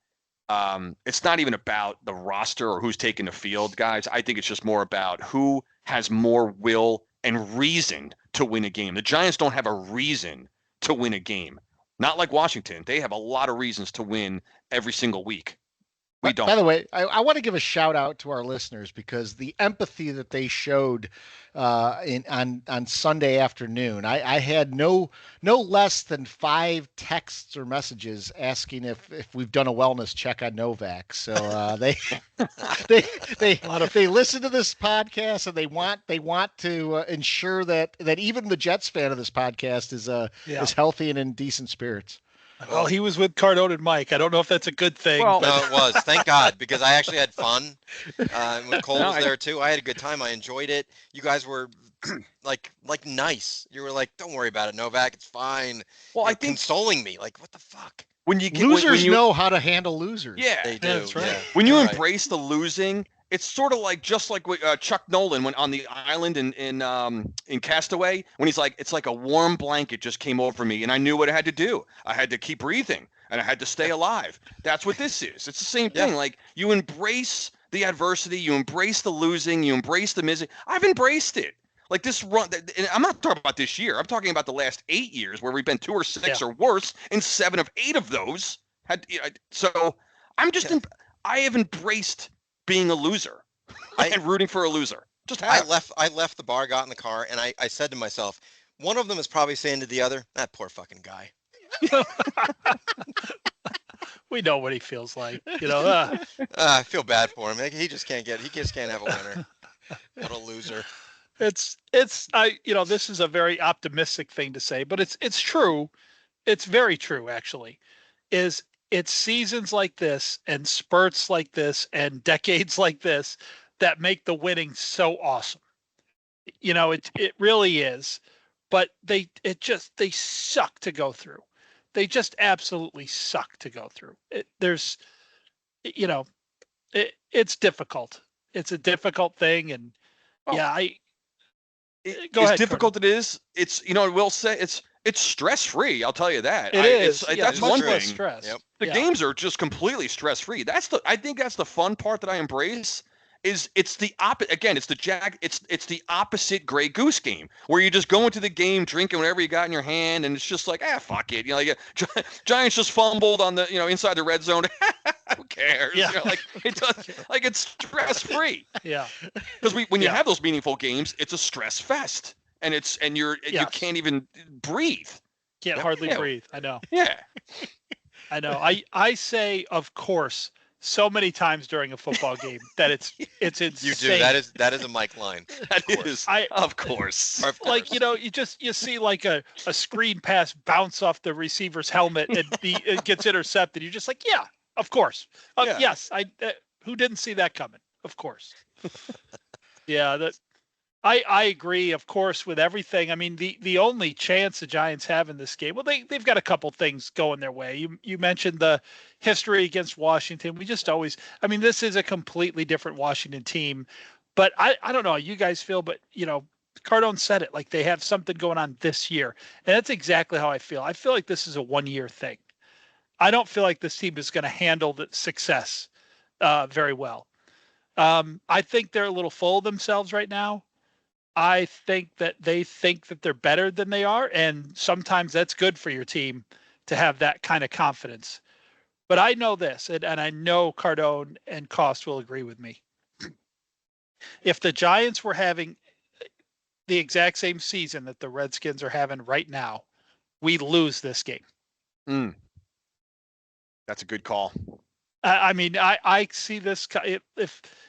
It's not even about the roster or who's taking the field, guys. I think it's just more about who has more will and reason to win a game. The Giants don't have a reason to win a game. Not like Washington. They have a lot of reasons to win every single week. We don't. By the way, I want to give a shout out to our listeners because the empathy that they showed on Sunday afternoon, I had no less than 5 texts or messages asking if we've done a wellness check on Novak. So they listen to this podcast and they want to ensure that even the Jets fan of this podcast is healthy and in decent spirits. Well, he was with Cardone and Mike. I don't know if that's a good thing. Well, no, it was. Thank God, because I actually had fun. When Cole was there too, I had a good time. I enjoyed it. You guys were like nice. You were like, "Don't worry about it, Novak. It's fine." Well, I think consoling me. Like, what the fuck? When you get, losers when you, know how to handle losers. Yeah, they do. That's right. Yeah. When you You're embrace the losing, it's sort of like Chuck Nolan when on the island in Castaway, when he's like, it's like a warm blanket just came over me, and I knew what I had to do. I had to keep breathing, and I had to stay alive. That's what this is. It's the same thing. Yeah. Like you embrace the adversity, you embrace the losing, you embrace the misery. I've embraced it. Like this run, and I'm not talking about this year. I'm talking about the last 8 years where we've been 2 or 6 or worse, and 7 of 8 of those had. So I'm just, I have embraced being a loser and rooting for a loser. Just have. I left the bar, got in the car, and I said to myself, one of them is probably saying to the other, "That poor fucking guy." We know what he feels like, I feel bad for him. He just can't have a winner. What a loser. This is a very optimistic thing to say, but it's true. It's very true, actually. It's seasons like this and spurts like this and decades like this that make the winning so awesome. It really is. But they suck to go through. They just absolutely suck to go through. It's difficult. It's a difficult thing, and go ahead. As difficult it is, it's we'll say it's stress free. I'll tell you that. It is. That's much one less thing. stress. Yep. The games are just completely stress free. I think that's the fun part that I embrace. It's the opposite. Again, it's the opposite Grey Goose game where you just go into the game drinking whatever you got in your hand, and it's just like, fuck it. Giants just fumbled on the inside the red zone. Who cares? Yeah. It does. Like it's stress free. Yeah. Because when you have those meaningful games, it's a stress fest, and you can't even breathe. Can't hardly breathe. I know. Yeah. I know. I say, of course, so many times during a football game that it's insane. You do. That is a Mike line. That is. Of course. Like, you see like a screen pass bounce off the receiver's helmet and it gets intercepted. You're just like, yeah, of course. Yeah. Yes. Who didn't see that coming? Of course. Yeah. I agree, of course, with everything. I mean, the only chance the Giants have in this game, well, they've got a couple things going their way. You mentioned the history against Washington. We just always, this is a completely different Washington team. But I don't know how you guys feel, but Cardone said it, like they have something going on this year. And that's exactly how I feel. I feel like this is a 1-year thing. I don't feel like this team is going to handle the success very well. I think they're a little full of themselves right now. I think that they think that they're better than they are. And sometimes that's good for your team to have that kind of confidence. But I know this, and I know Cardone and Cost will agree with me. If the Giants were having the exact same season that the Redskins are having right now, we lose this game. That's a good call. I mean, I see this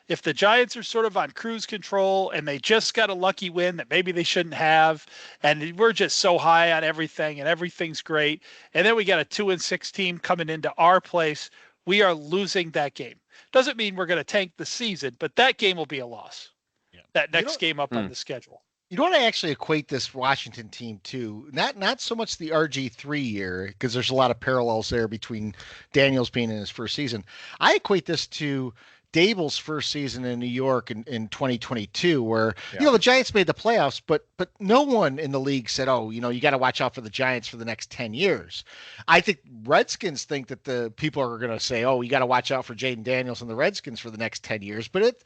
if the Giants are sort of on cruise control and they just got a lucky win that maybe they shouldn't have, and we're just so high on everything and everything's great, and then we got a 2-6 team coming into our place, we are losing that game. Doesn't mean we're going to tank the season, but that game will be a loss. Yeah. That next game up on the schedule. You know what I actually equate this Washington team to? Not so much the RG3 year, because there's a lot of parallels there between Daniels being in his first season. I equate this to Dable's first season in New York in 2022, where the Giants made the playoffs, but no one in the league said, oh, you got to watch out for the Giants for the next 10 years. I think Redskins think that the people are going to say, oh, you got to watch out for Jaden Daniels and the Redskins for the next 10 years. But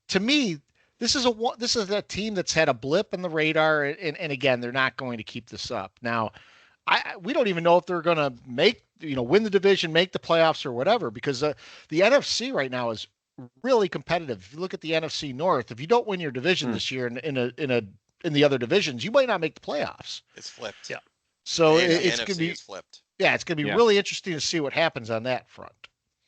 to me, this is a team that's had a blip in the radar, and again, they're not going to keep this up. Now, we don't even know if they're going to win the division, make the playoffs, or whatever, because the NFC right now is really competitive. If you look at the NFC North, if you don't win your division this year in the other divisions, you might not make the playoffs. It's flipped. Yeah. So it's going to be flipped. Yeah, it's going to be really interesting to see what happens on that front.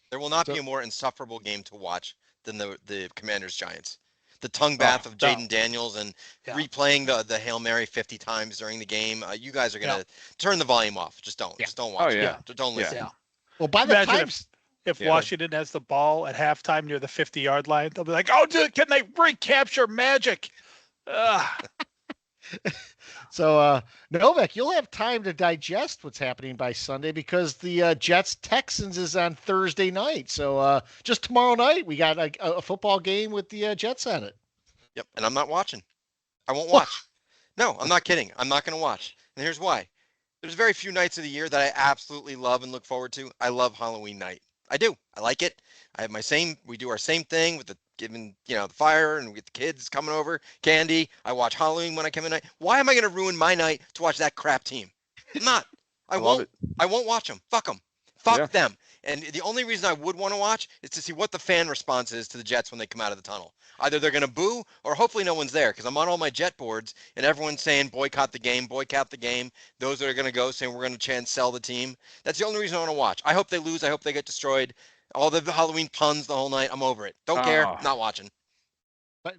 There will not be a more insufferable game to watch than the Commanders Giants. The tongue bath of Jaden Daniels and replaying the Hail Mary 50 times during the game. You guys are going to turn the volume off. Just don't. Just don't watch it. Don't listen. Yeah. Well, by the time if Washington has the ball at halftime near the 50-yard line, they'll be like, oh, dude, can they recapture magic? So, Novak, you'll have time to digest what's happening by Sunday, because the Jets-Texans is on Thursday night. So just tomorrow night, we got a football game with the Jets on it. Yep, and I'm not watching. I won't watch. No, I'm not kidding. I'm not going to watch. And here's why. There's very few nights of the year that I absolutely love and look forward to. I love Halloween night. I do. I like it. We do our same thing with the the fire, and we get the kids coming over, candy. I watch Halloween when I come in. Why am I going to ruin my night to watch that crap team? I'm not. I won't watch them. Fuck them. Fuck them. And the only reason I would want to watch is to see what the fan response is to the Jets when they come out of the tunnel. Either they're going to boo, or hopefully no one's there, because I'm on all my Jet boards and everyone's saying boycott the game, boycott the game. Those that are going to go saying we're going to try and sell the team. That's the only reason I want to watch. I hope they lose. I hope they get destroyed. All the Halloween puns the whole night. I'm over it. Don't care. Not watching.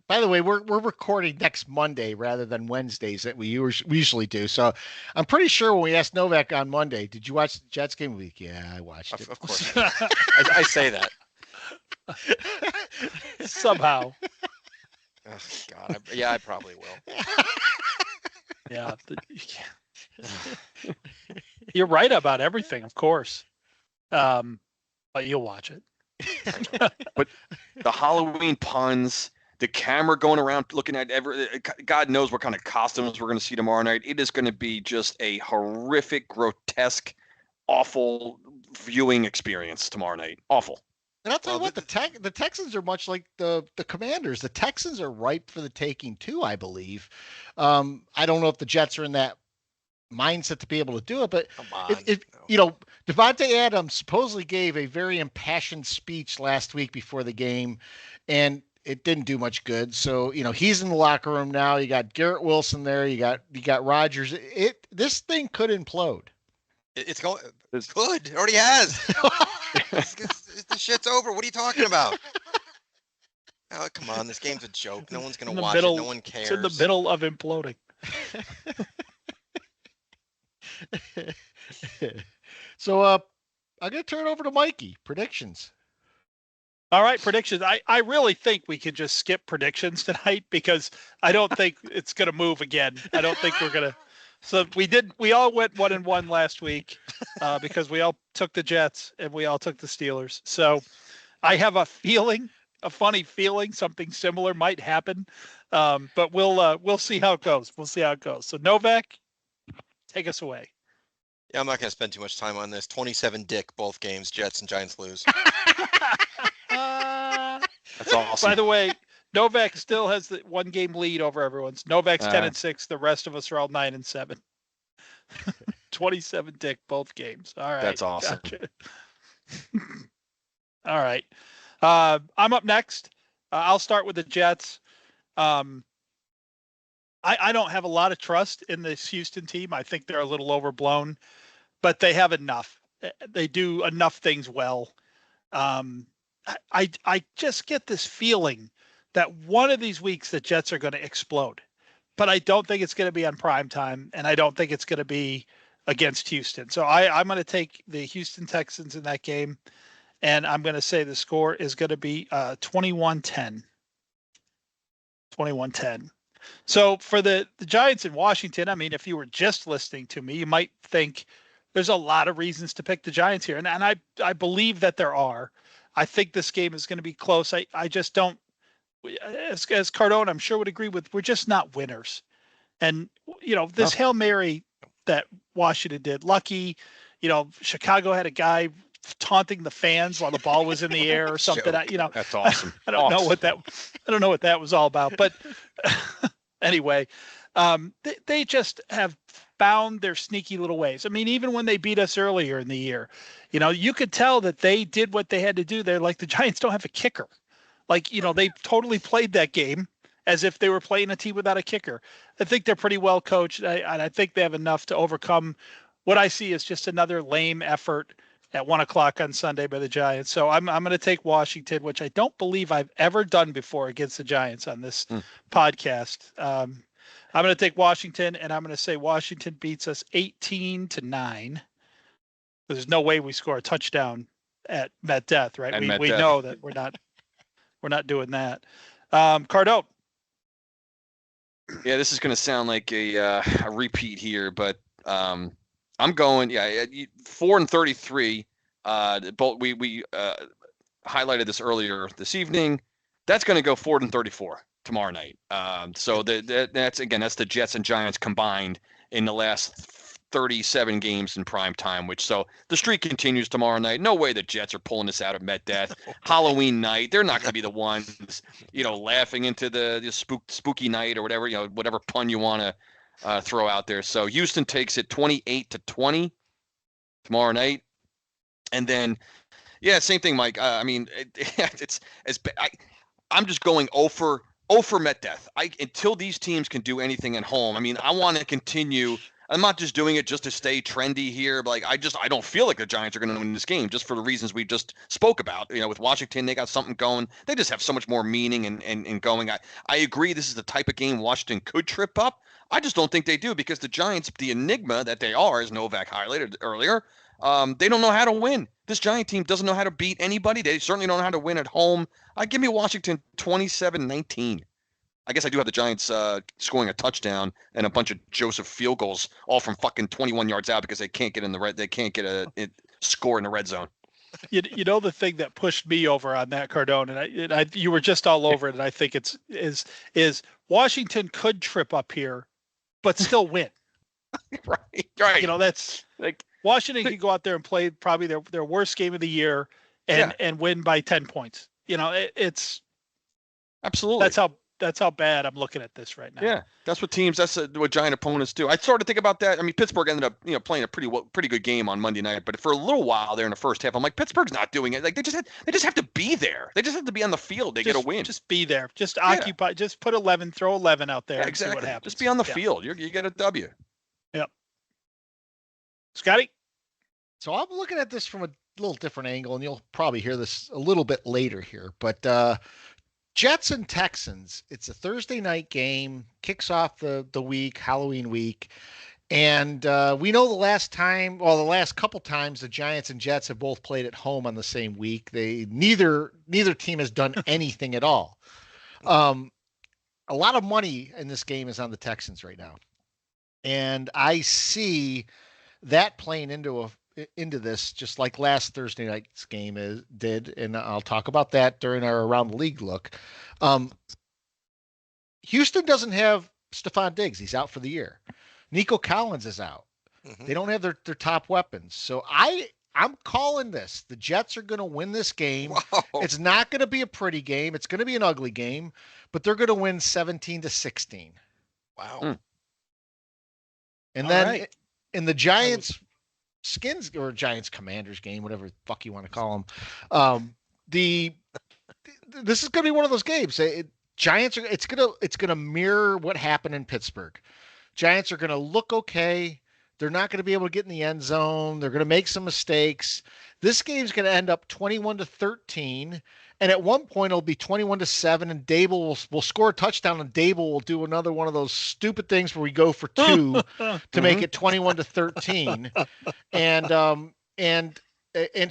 By the way, we're recording next Monday rather than Wednesdays that we usually do. So I'm pretty sure when we asked Novak on Monday, did you watch the Jets game week? Yeah, I watched it. Of course. I say that. Somehow. Oh, God. I probably will. Yeah. You're right about everything, of course. But you'll watch it. But the Halloween puns, the camera going around looking at God knows what kind of costumes we're going to see tomorrow night. It is going to be just a horrific, grotesque, awful viewing experience tomorrow night. Awful. And I'll tell you what, the Texans are much like the Commanders. The Texans are ripe for the taking too, I believe. I don't know if the Jets are in that mindset to be able to do it, but Devontae Adams supposedly gave a very impassioned speech last week before the game, and it didn't do much good. So, he's in the locker room now. You got Garrett Wilson there. You got Rodgers. This thing could implode. It's going. It's good. It already has. The shit's over. What are you talking about? Oh, come on. This game's a joke. No one's going to watch it. No one cares. It's in the middle of imploding. So I'm going to turn it over to Mikey. Predictions. All right, predictions. I really think we can just skip predictions tonight, because I don't think it's going to move again. I don't think we're going to. So we all went 1-1 last week because we all took the Jets and we all took the Steelers. So I have a feeling a funny feeling something similar might happen. But we'll see how it goes. We'll see how it goes. So Novak, take us away. Yeah, I'm not going to spend too much time on this. 27 dick, both games. Jets and Giants lose. That's awesome. By the way, Novak still has the 1-game lead over everyone's. Novak's 10-6. The rest of us are all 9-7. 27 dick, both games. All right. That's awesome. Gotcha. All right. I'm up next. I'll start with the Jets. I don't have a lot of trust in this Houston team. I think they're a little overblown, but they have enough. They do enough things well. I just get this feeling that one of these weeks the Jets are going to explode, but I don't think it's going to be on prime time, and I don't think it's going to be against Houston. So I'm going to take the Houston Texans in that game, and I'm going to say the score is going to be 21-10. 21-10. So for the Giants in Washington, I mean, if you were just listening to me, you might think there's a lot of reasons to pick the Giants here. And I believe that there are. I think this game is going to be close. I just don't, as Cardone, I'm sure would agree with, we're just not winners. And, this Hail Mary that Washington did, lucky, Chicago had a guy taunting the fans while the ball was in the air or something. That's awesome. I don't know what that was all about, but anyway, they just have found their sneaky little ways. I mean, even when they beat us earlier in the year, you could tell that they did what they had to do. They're like, the Giants don't have a kicker. Like, they totally played that game as if they were playing a team without a kicker. I think they're pretty well coached. And I think they have enough to overcome what I see as just another lame effort at 1:00 on Sunday by the Giants. So I'm going to take Washington, which I don't believe I've ever done before against the Giants on this podcast. I'm going to take Washington, and I'm going to say Washington beats us 18-9. There's no way we score a touchdown at Met Death, right? We know that we're not doing that. Cardone. Yeah, this is going to sound like a repeat here, but I'm going 4-33. Both we highlighted this earlier this evening. That's going to go 4-34 tomorrow night. So that's the Jets and Giants combined in the last 37 games in prime time. So the streak continues tomorrow night. No way the Jets are pulling this out of Met Death. Halloween night, they're not going to be the ones laughing into the spooky night or whatever whatever pun you want to throw out there. So Houston takes it 28-20 tomorrow night. And then, same thing, Mike. I mean, it's as I'm just going 0 for Met Death. Until these teams can do anything at home. I mean, I want to continue. I'm not just doing it just to stay trendy here, but I don't feel like the Giants are going to win this game just for the reasons we just spoke about. With Washington, they got something going. They just have so much more meaning and going. I agree. This is the type of game Washington could trip up. I just don't think they do because the Giants, the enigma that they are, as Novak highlighted earlier, they don't know how to win. This Giant team doesn't know how to beat anybody. They certainly don't know how to win at home. Give me Washington 27-19. I guess I do have the Giants scoring a touchdown and a bunch of Joseph field goals, all from fucking 21 yards out because they can't get in the red. They can't get a score in the red zone. The thing that pushed me over on that, Cardone, and you were just all over it, and I think is Washington could trip up here, but still win. Right. That's like Washington could go out there and play probably their worst game of the year and win by 10 points. It's absolutely that's how bad I'm looking at this right now. Yeah, that's what Giant opponents do. I sort of think about that. I mean, Pittsburgh ended up, playing a pretty good game on Monday night, but for a little while there in the first half, I'm like, Pittsburgh's not doing it. Like they just have to be there. They just have to be on the field. They get a win. Just be there. Just occupy. Just put 11. Throw 11 out there. Yeah, exactly. And see what happens. Just be on the field. You get a W. Yep. Scotty. So I'm looking at this from a little different angle, and you'll probably hear this a little bit later here, but. Jets and Texans, it's a Thursday night game, kicks off the week, Halloween week. And we know the last couple times the Giants and Jets have both played at home on the same week. Neither team has done anything at all. A lot of money in this game is on the Texans right now. And I see that playing into into this, just like last Thursday night's game did, and I'll talk about that during our Around the League look. Houston doesn't have Stephon Diggs. He's out for the year. Nico Collins is out. They don't have their top weapons. So I'm calling this. The Jets are going to win this game. Wow. It's not going to be a pretty game. It's going to be an ugly game, but they're going to win 17-16. Wow. And then in the Giants Skins or Giants Commanders game, whatever the fuck you want to call them, this is going to be one of those games. Giants are. It's gonna mirror what happened in Pittsburgh. Giants are going to look okay. They're not going to be able to get in the end zone. They're going to make some mistakes. This game's going to end up 21-13. And at one point it'll be 21-7, and Dable will score a touchdown, and Dable will do another one of those stupid things where we go for two to make it 21-13. And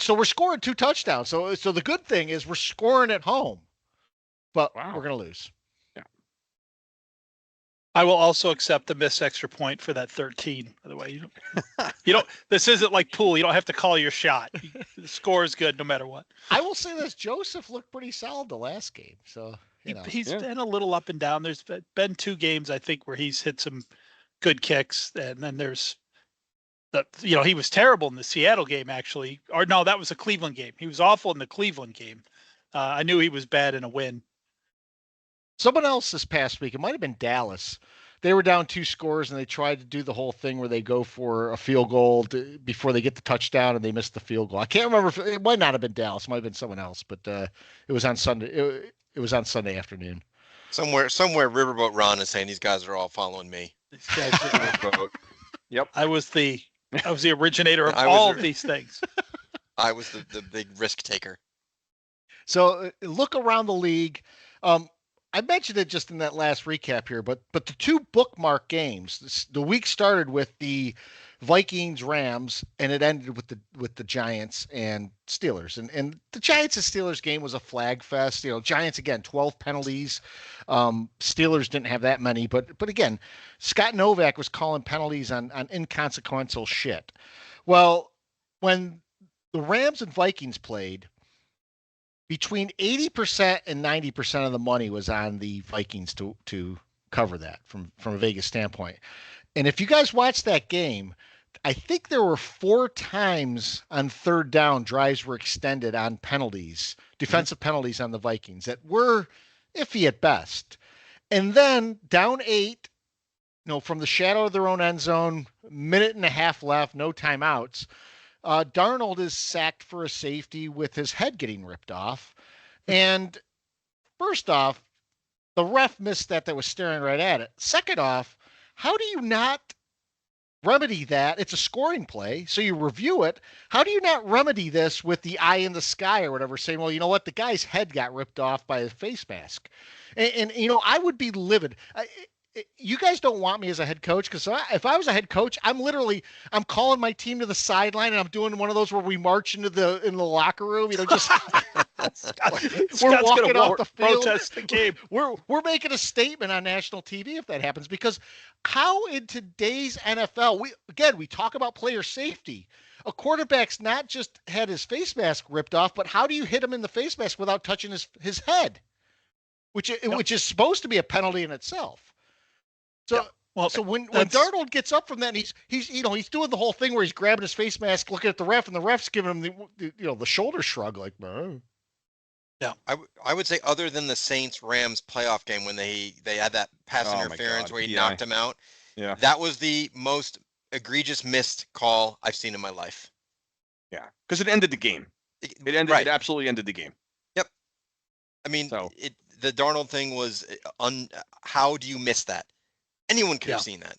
so we're scoring 2 touchdowns. So the good thing is we're scoring at home, but we're going to lose. I will also accept the missed extra point for that 13. By the way, you don't. This isn't like pool. You don't have to call your shot. The score is good no matter what. I will say this: Joseph looked pretty solid the last game. So he's been a little up and down. There's been 2 games I think where he's hit some good kicks, and then there's he was terrible in the Seattle game actually. Or no, that was a Cleveland game. He was awful in the Cleveland game. I knew he was bad in a win. Someone else this past week, it might have been Dallas. They were down 2 scores, and they tried to do the whole thing where they go for a field goal before they get the touchdown, and they missed the field goal. I can't remember. It might not have been Dallas. It might have been someone else, but it was on Sunday. It was on Sunday afternoon. Somewhere, Riverboat Ron is saying these guys are all following me. These guys are, Yep. I was the originator of all of these things. I was the big risk taker. So look around the league. I mentioned it just in that last recap here, but the 2 bookmark games. The week started with the Vikings Rams, and it ended with the Giants and Steelers. And the Giants and Steelers game was a flag fest. Giants again 12 penalties. Steelers didn't have that many, but again, Scott Novak was calling penalties on inconsequential shit. Well, when the Rams and Vikings played, between 80% and 90% of the money was on the Vikings to cover that from a Vegas standpoint. And if you guys watched that game, I think there were 4 times on 3rd down drives were extended on penalties, defensive penalties on the Vikings that were iffy at best. And then down 8, from the shadow of their own end zone, minute and a half left, no timeouts. Darnold is sacked for a safety with his head getting ripped off. And first off, the ref missed that was staring right at it. Second off, how do you not remedy that? It's a scoring play, so you review it. How do you not remedy this with the eye in the sky or whatever, saying, well, you know what, the guy's head got ripped off by a face mask. And I would be livid. You guys don't want me as a head coach, because if I was a head coach, I'm calling my team to the sideline, and I'm doing one of those where we march into the locker room. Just we're walking off the field, protest the game. We're making a statement on national TV if that happens, because how in today's NFL we talk about player safety. A quarterback's not just had his face mask ripped off, but how do you hit him in the face mask without touching his head, which is supposed to be a penalty in itself. So, so when Darnold gets up from that, and he's doing the whole thing where he's grabbing his face mask, looking at the ref, and the ref's giving him the shoulder shrug, like, no. Yeah, I would say other than the Saints Rams playoff game when they had that pass interference where he knocked him out, that was the most egregious missed call I've seen in my life. Yeah, because it ended the game. It absolutely ended the game. Yep. I mean, the Darnold thing was how do you miss that? Anyone could have seen that.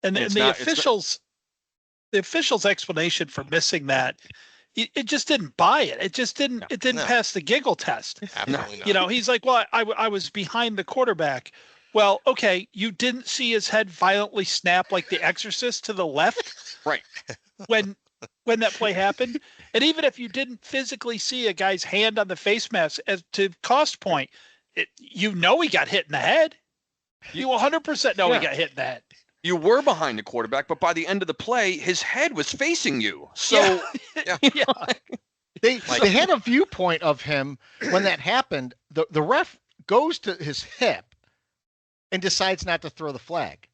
And the official's explanation for missing that, it just didn't buy it. It just didn't. It didn't pass the giggle test. Absolutely not. He's like, well, I was behind the quarterback. Well, okay, you didn't see his head violently snap like the Exorcist to the left, right? When that play happened, and even if you didn't physically see a guy's hand on the face mask, as to cost point, he got hit in the head. You 100% know he got hit in the head. You were behind the quarterback, but by the end of the play, his head was facing you. So Yeah. They had a viewpoint of him when that happened. The ref goes to his hip and decides not to throw the flag.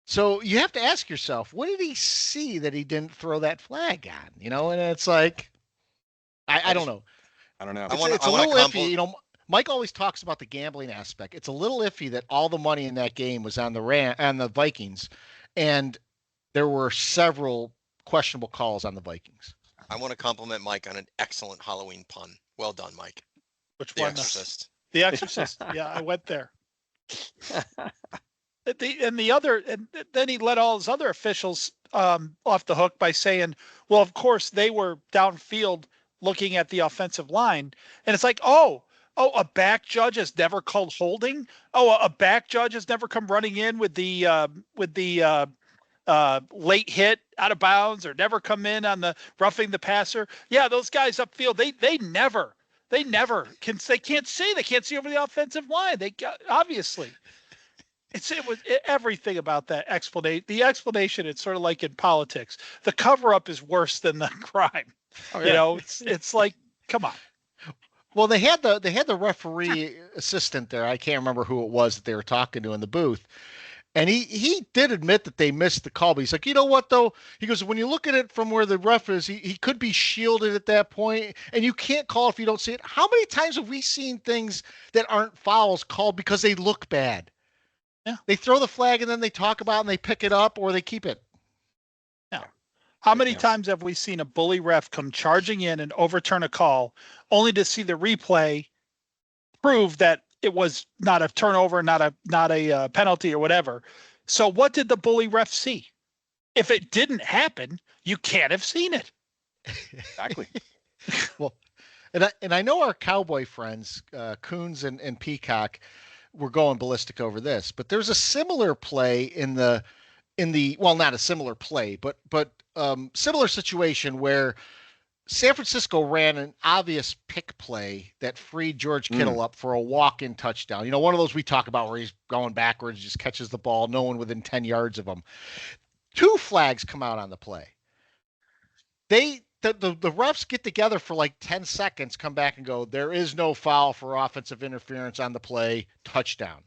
So you have to ask yourself, what did he see that he didn't throw that flag on? And it's like, I don't know. I don't know. It's a little iffy. Mike always talks about the gambling aspect. It's a little iffy that all the money in that game was on the Vikings, and there were several questionable calls on the Vikings. I want to compliment Mike on an excellent Halloween pun. Well done, Mike. Which The one? Exorcist. The Exorcist. Yeah, I went there. And then he let all his other officials off the hook by saying, well, of course they were downfield looking at the offensive line. And it's like, oh, a back judge has never called holding. Oh, a back judge has never come running in with the late hit out of bounds, or never come in on the roughing the passer. Yeah, those guys upfield, they can't see over the offensive line. Obviously. Everything about that explanation. The explanation, it's sort of like in politics. The cover up is worse than the crime. Oh, yeah. It's like, come on. Well, they had the referee assistant there. I can't remember who it was that they were talking to in the booth. And he did admit that they missed the call, but he's like, you know what, though? He goes, when you look at it from where the ref is, he could be shielded at that point, and you can't call if you don't see it. How many times have we seen things that aren't fouls called because they look bad? Yeah. They throw the flag, and then they talk about it, and they pick it up, or they keep it. Yeah. How many times have we seen a bully ref come charging in and overturn a call, only to see the replay prove that it was not a turnover, not a penalty or whatever? So what did the bully ref see? If it didn't happen, you can't have seen it. Exactly. Well, and I know our Cowboy friends, Coons and Peacock, were going ballistic over this, but there's a similar play in the well, not a similar play, but similar situation where San Francisco ran an obvious pick play that freed George Kittle up for a walk-in touchdown. One of those we talk about where he's going backwards, just catches the ball, no one within 10 yards of him. 2 flags come out on the play. The refs get together for like 10 seconds, come back and go, there is no foul for offensive interference on the play, touchdown.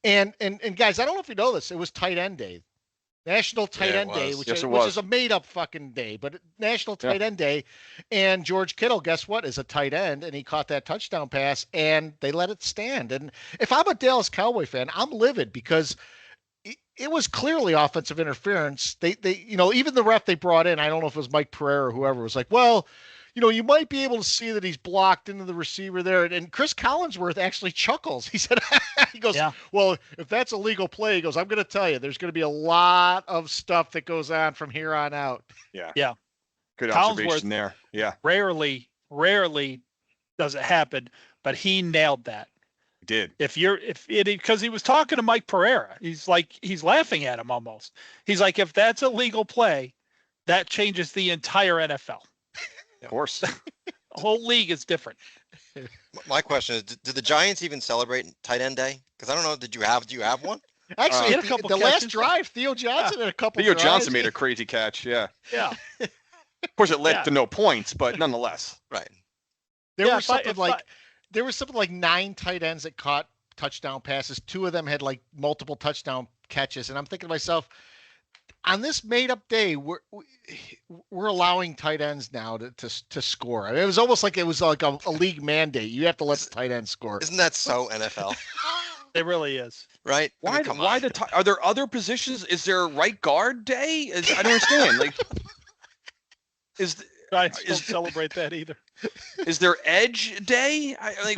And guys, I don't know if you know this, it was tight end day. National Tight End Day, which is a made-up fucking day, but National Tight End Day, and George Kittle, guess what, is a tight end, and he caught that touchdown pass, and they let it stand. And if I'm a Dallas Cowboy fan, I'm livid because it was clearly offensive interference. They even the ref they brought in, I don't know if it was Mike Pereira or whoever, was like, well, you might be able to see that he's blocked into the receiver there. And Chris Collinsworth actually chuckles. He said, he goes, well, if that's a legal play, he goes, I'm going to tell you, there's going to be a lot of stuff that goes on from here on out. Yeah. Yeah. Good observation there. Yeah. Rarely does it happen, but he nailed that. He did. Because he was talking to Mike Pereira. He's laughing at him almost. He's like, if that's a legal play, that changes the entire NFL. Of course. The whole league is different. My question is, did the Giants even celebrate Tight End Day? Because I don't know, do you have one? Actually, the last drive, Theo Johnson had a couple. Theo Johnson made a crazy catch. Yeah. Yeah. Of course, it led to no points, but nonetheless. Right. There was something like 9 tight ends that caught touchdown passes. 2 of them had like multiple touchdown catches, and I'm thinking to myself, on this made-up day, we're allowing tight ends now to score. I mean, it was almost like it was like a league mandate. You have to let the tight end score. Isn't that so NFL? It really is. Right? Why are there other positions? Is there right guard day? I don't understand. Like, Giants don't celebrate that either. Is there edge day? I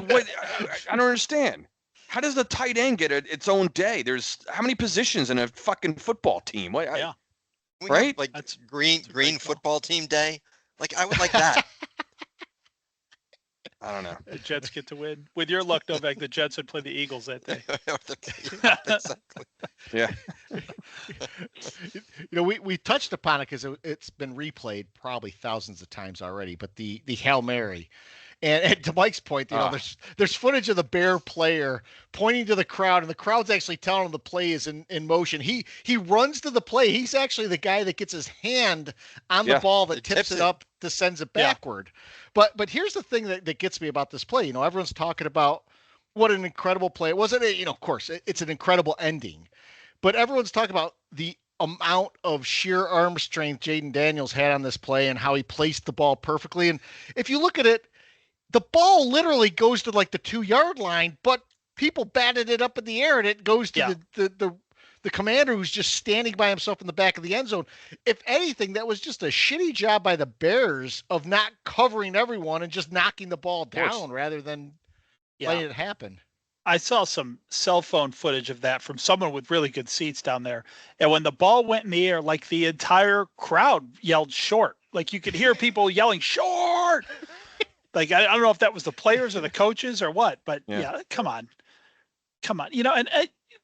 don't understand. How does the tight end get its own day? There's how many positions in a fucking football team? Yeah. Right? Like that's green football team day. Like I would like that. I don't know. The Jets get to win. With your luck, Novak, the Jets would play the Eagles that day. Yeah, exactly. Yeah. We touched upon it because it's been replayed probably thousands of times already, but the Hail Mary. And to Mike's point, there's footage of the Bear player pointing to the crowd, and the crowd's actually telling him the play is in motion. He runs to the play. He's actually the guy that gets his hand on the ball that tips it up to sends it backward. But here's the thing that gets me about this play. Everyone's talking about what an incredible play. It wasn't, of course, it's an incredible ending. But everyone's talking about the amount of sheer arm strength Jaden Daniels had on this play and how he placed the ball perfectly. And if you look at it, the ball literally goes to like the 2-yard line, but people batted it up in the air and it goes to the commander who's just standing by himself in the back of the end zone. If anything, that was just a shitty job by the Bears of not covering everyone and just knocking the ball down rather than letting it happen. I saw some cell phone footage of that from someone with really good seats down there. And when the ball went in the air, like the entire crowd yelled short. Like you could hear people yelling short. Like, I don't know if that was the players or the coaches or what, but come on. And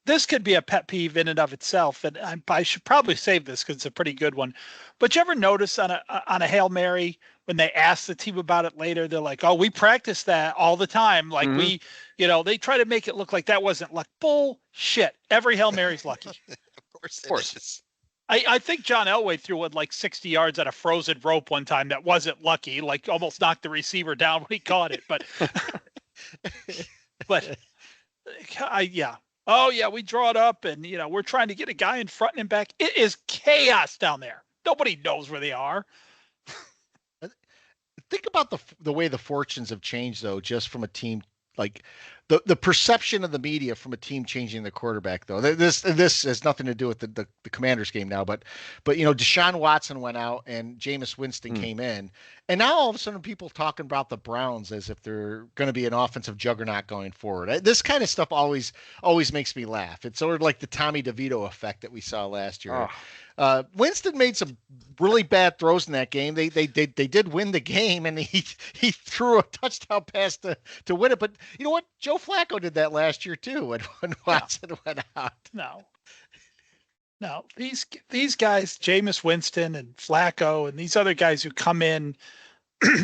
this could be a pet peeve in and of itself. And I should probably save this because it's a pretty good one. But you ever notice on a Hail Mary, when they ask the team about it later, they're like, oh, we practice that all the time. Like they try to make it look like that wasn't luck. Bullshit. Every Hail Mary's lucky. Of course it is. I think John Elway threw it like 60 yards at a frozen rope one time. That wasn't lucky, like almost knocked the receiver down when he caught it. But, Oh yeah, we draw it up and, we're trying to get a guy in front and back. It is chaos down there. Nobody knows where they are. Think about the way the fortunes have changed, though, just from a team, like the perception of the media from a team changing the quarterback, though. This has nothing to do with the Commanders game now, but Deshaun Watson went out and Jameis Winston came in, and now all of a sudden people talking about the Browns as if they're going to be an offensive juggernaut going forward. This kind of stuff always makes me laugh. It's sort of like the Tommy DeVito effect that we saw last year. Winston made some really bad throws in that game. They did win the game, and he threw a touchdown pass to win it. But you know what? Joe Flacco did that last year too when Watson went out. No. These guys, Jameis Winston and Flacco, and these other guys who come in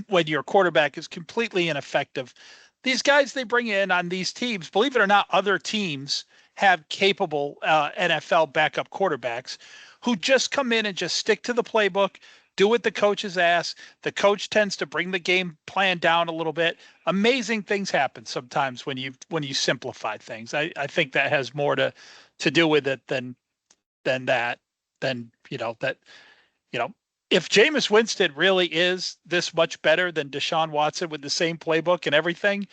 when your quarterback is completely ineffective. These guys they bring in on these teams, believe it or not, other teams have capable NFL backup quarterbacks who just come in and just stick to the playbook, do what the coaches ask. The coach tends to bring the game plan down a little bit. Amazing things happen sometimes when you simplify things. I think that has more to do with it than if Jameis Winston really is this much better than Deshaun Watson with the same playbook and everything,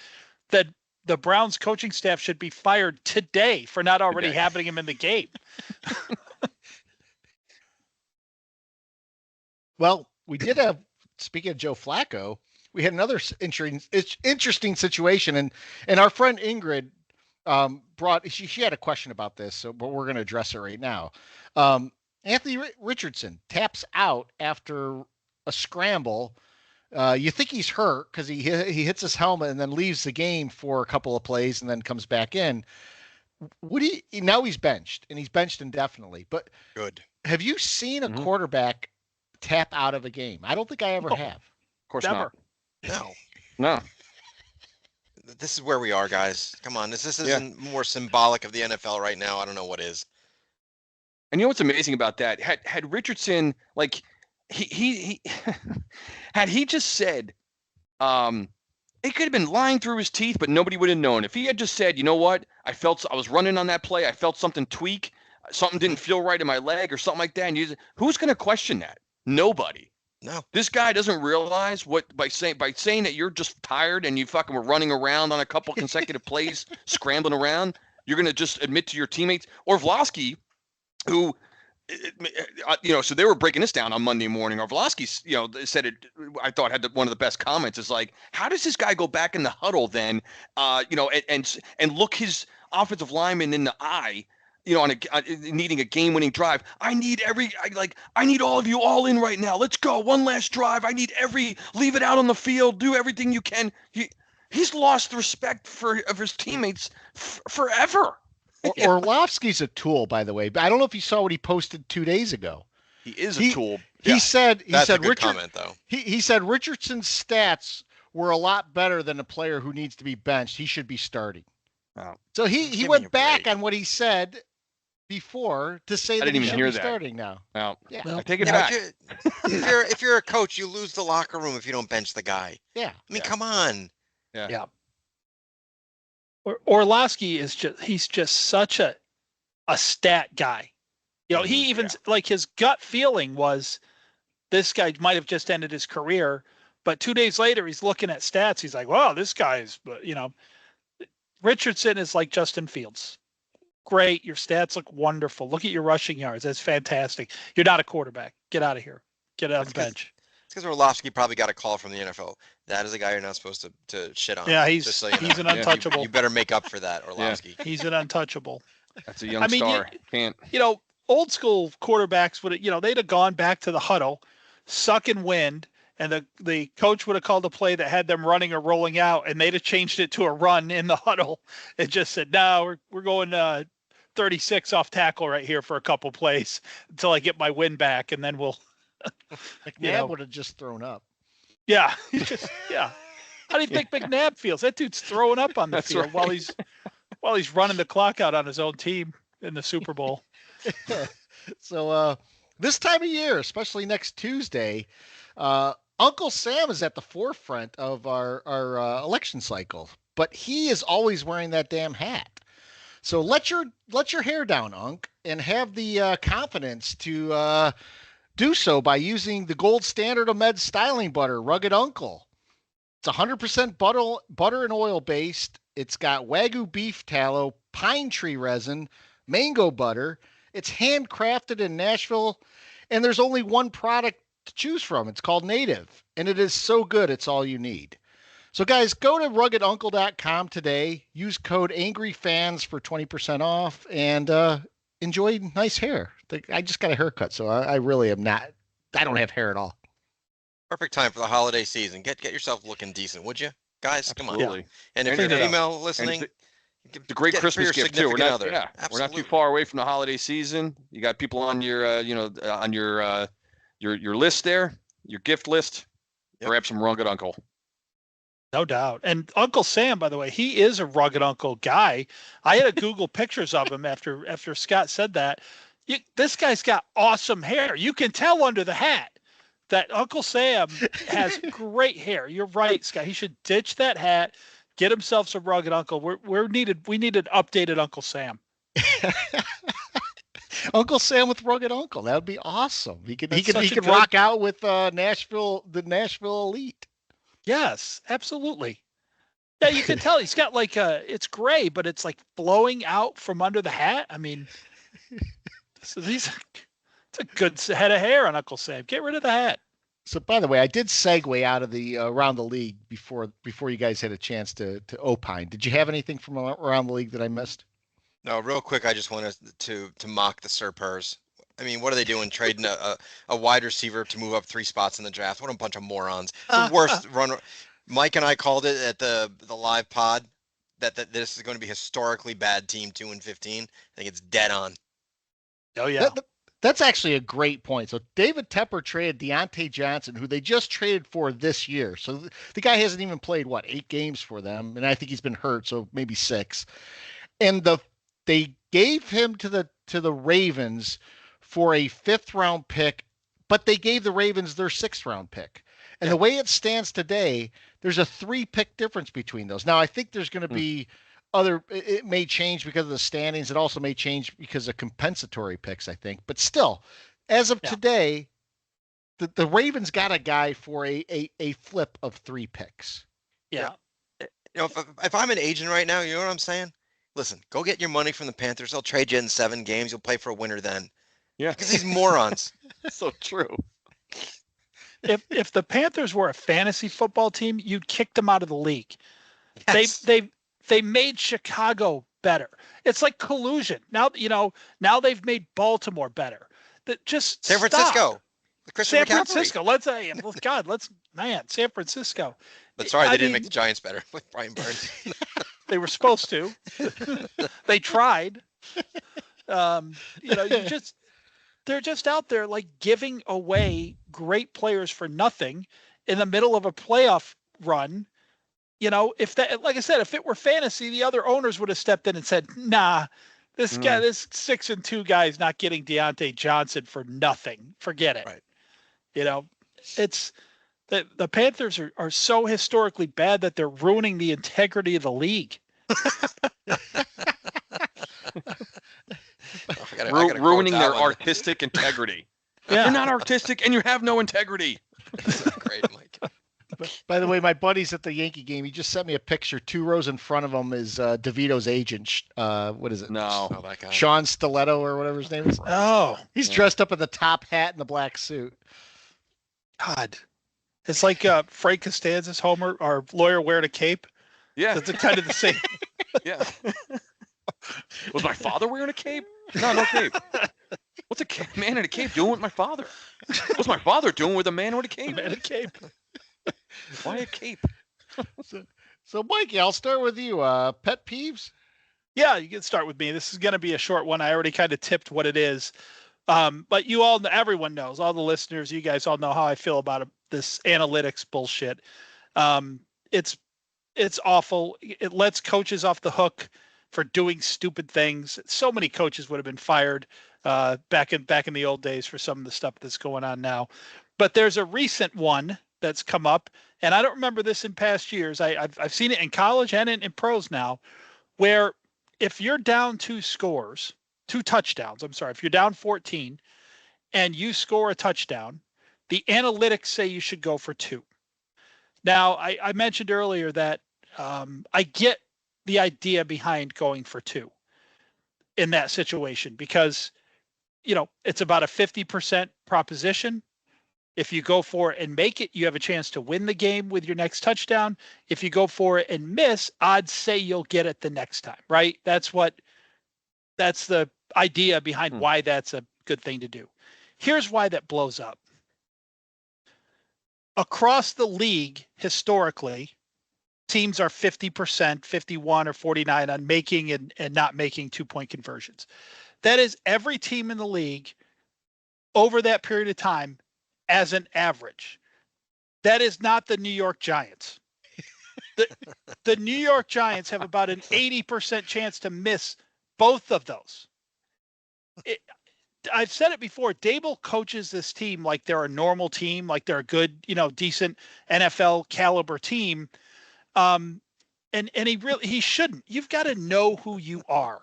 then the Browns coaching staff should be fired today for not already having him in the game. Well, we did have, speaking of Joe Flacco, we had another interesting situation, and our friend Ingrid she had a question about this, but we're going to address it right now. Anthony Richardson taps out after a scramble. You think he's hurt because he hits his helmet and then leaves the game for a couple of plays and then comes back in. Now he's benched, and he's benched indefinitely. But good. Have you seen a quarterback tap out of a game? I don't think I ever have. Of course Never. not. No. No. This is where we are, guys. Come on. This isn't more symbolic of the NFL right now. I don't know what is. And you know what's amazing about that? Had Richardson, like, he had he just said, it could have been lying through his teeth, but nobody would have known. If he had just said, you know what, I was running on that play, I felt something tweak, something didn't feel right in my leg or something like that, and who's going to question that? Nobody. No. This guy doesn't realize by saying that you're just tired and you fucking were running around on a couple consecutive plays, scrambling around, you're going to just admit to your teammates. Orlovsky, who, so they were breaking this down on Monday morning. Orlovsky, said it, I thought had one of the best comments is like, how does this guy go back in the huddle then, and look his offensive lineman in the eye, on needing a game-winning drive. I need all of you all in right now. Let's go. One last drive. Leave it out on the field. Do everything you can. He's lost respect of his teammates forever. Orlovsky's a tool, by the way. But I don't know if you saw what he posted 2 days ago. He is a tool. He said that's a good comment, though. He said Richardson's stats were a lot better than a player who needs to be benched. He should be starting. Oh. So he Give me a went back break. on what he said before to say that didn't he even should hear be that. starting now. No. Yeah. Well, I take it Yeah, back. if you're a coach, you lose the locker room if you don't bench the guy. Yeah. I mean, Yeah. come on. Yeah. Orlovsky he's just such a stat guy. You know, he even like his gut feeling was this guy might have just ended his career, but 2 days later he's looking at stats. He's like, "Wow, this guy's," you know, Richardson is like Justin Fields. Great, your stats look wonderful. Look at your rushing yards. That's fantastic. You're not a quarterback. Get out of here. Get out of the bench. It's because Orlovsky probably got a call from the NFL. That is a guy you're not supposed to shit on. Yeah, just so you know. he's an untouchable. You better make up for that, Orlovsky. He's an untouchable. That's a young star. Can't. You know, old school quarterbacks would, you know, they'd have gone back to the huddle, sucking wind, and the coach would have called a play that had them running or rolling out, and they'd have changed it to a run in the huddle and just said, "No, we're going 36 off tackle right here for a couple plays until I get my wind back, and then we'll." McNabb would have just thrown up. Yeah, yeah. How do you think McNabb feels? That dude's throwing up on the That's field right. while he's running the clock out on his own team in the Super Bowl. So this time of year, especially next Tuesday, Uncle Sam is at the forefront of our election cycle, but he is always wearing that damn hat. So let your hair down, Unc, and have the confidence to do so by using the gold standard of med styling butter, Rugged Uncle. It's 100% butter and oil based. It's got Wagyu beef tallow, pine tree resin, mango butter. It's handcrafted in Nashville, and there's only one product to choose from. It's called Native, and it is so good, it's all you need. So guys, go to ruggeduncle.com today. Use code AngryFans for 20% off, and enjoy nice hair. I just got a haircut, so I really am not. I don't have hair at all. Perfect time for the holiday season. Get yourself looking decent, would you, guys? Come on. Absolutely. And if And you're it- female listening, It's a great get it for Christmas your gift too. We're not, significant other. we're not too Absolutely. far away from the holiday season. You got people on your, on your list there, your gift list. Yep. Grab some Rugged Uncle. No doubt. And Uncle Sam, by the way, he is a Rugged Uncle guy. I had to Google pictures of him after Scott said that. This guy's got awesome hair. You can tell under the hat that Uncle Sam has great hair. You're right, Scott. He should ditch that hat, get himself some Rugged Uncle. We need an updated Uncle Sam. Uncle Sam with Rugged Uncle. That would be awesome. He could That's rock out with the Nashville Elite. Yes, absolutely. Yeah, you can tell he's got like it's gray, but it's like flowing out from under the hat. I mean, it's a good head of hair on Uncle Sam. Get rid of the hat. So, by the way, I did segue out of the around the league before you guys had a chance to opine. Did you have anything from around the league that I missed? No, real quick, I just wanted to mock the Serpers. I mean, what are they doing? Trading a wide receiver to move up 3 spots in the draft? What a bunch of morons! It's the worst run. Mike and I called it at the live pod that this is going to be a historically bad team, 2-15. I think it's dead on. Oh yeah. That's actually a great point. So David Tepper traded Deontay Johnson, who they just traded for this year. So the guy hasn't even played 8 games for them, and I think he's been hurt, so maybe 6. And they gave him to the Ravens for a 5th round pick, but they gave the Ravens their 6th round pick. And the way it stands today, there's a 3 pick difference between those. Now I think there's going to be it may change because of the standings. It also may change because of compensatory picks, I think. But still, as of today, the Ravens got a guy for a flip of 3 picks. Yeah. You know, if I'm an agent right now, you know what I'm saying? Listen, go get your money from the Panthers. They'll trade you in 7 games. You'll play for a winner then. Yeah. Because these morons. So true. If the Panthers were a fantasy football team, you'd kick them out of the league. Yes. They made Chicago better. It's like collusion. Now they've made Baltimore better. That just San stop. Francisco. The Christian San McCaffrey. Francisco. San Francisco. But sorry, I they didn't mean- make the Giants better with Brian Burns. They were supposed to. They tried. They're just out there like giving away great players for nothing in the middle of a playoff run, if that, like I said, if it were fantasy, the other owners would have stepped in and said, nah, this guy, this 6-2 guy is not getting Deontay Johnson for nothing. Forget it. Right. It's the Panthers are so historically bad that they're ruining the integrity of the league. Ruining their artistic integrity. Yeah. You're not artistic and you have no integrity. That's not great, Mike. By the way, my buddy's at the Yankee game. He just sent me a picture. 2 rows in front of him is DeVito's agent. What is it? No. Oh, that guy. Sean Stiletto or whatever his name is. Oh, He's dressed up in the top hat and the black suit. God. It's like Frank Costanza's Homer, our lawyer wearing a cape. Yeah. It's kind of the same. Yeah. Was my father wearing a cape? No cape. What's a man in a cape doing with my father? What's my father doing with a man with a cape? Man in a cape. Why a cape? So Mikey, I'll start with you. Pet peeves? Yeah, you can start with me. This is going to be a short one. I already kind of tipped what it is. But you all, everyone knows, all the listeners, you guys all know how I feel about this analytics bullshit. It's awful. It lets coaches off the hook for doing stupid things. So many coaches would have been fired back in the old days for some of the stuff that's going on now. But there's a recent one that's come up, and I don't remember this in past years. I've seen it in college and in pros now, where if you're down 2 touchdowns, if you're down 14 and you score a touchdown, the analytics say you should go for 2. Now, I mentioned earlier that I get the idea behind going for 2 in that situation because, it's about a 50% proposition. If you go for it and make it, you have a chance to win the game with your next touchdown. If you go for it and miss, odds say you'll get it the next time, right? That's the idea behind why that's a good thing to do. Here's why that blows up. Across the league, historically, teams are 50%, 51 or 49 on making and not making 2-point conversions. That is every team in the league over that period of time as an average. That is not the New York Giants. The New York Giants have about an 80% chance to miss both of those. I've said it before. Dable coaches this team like they're a normal team, like they're a good, decent NFL caliber team. And he shouldn't. You've got to know who you are.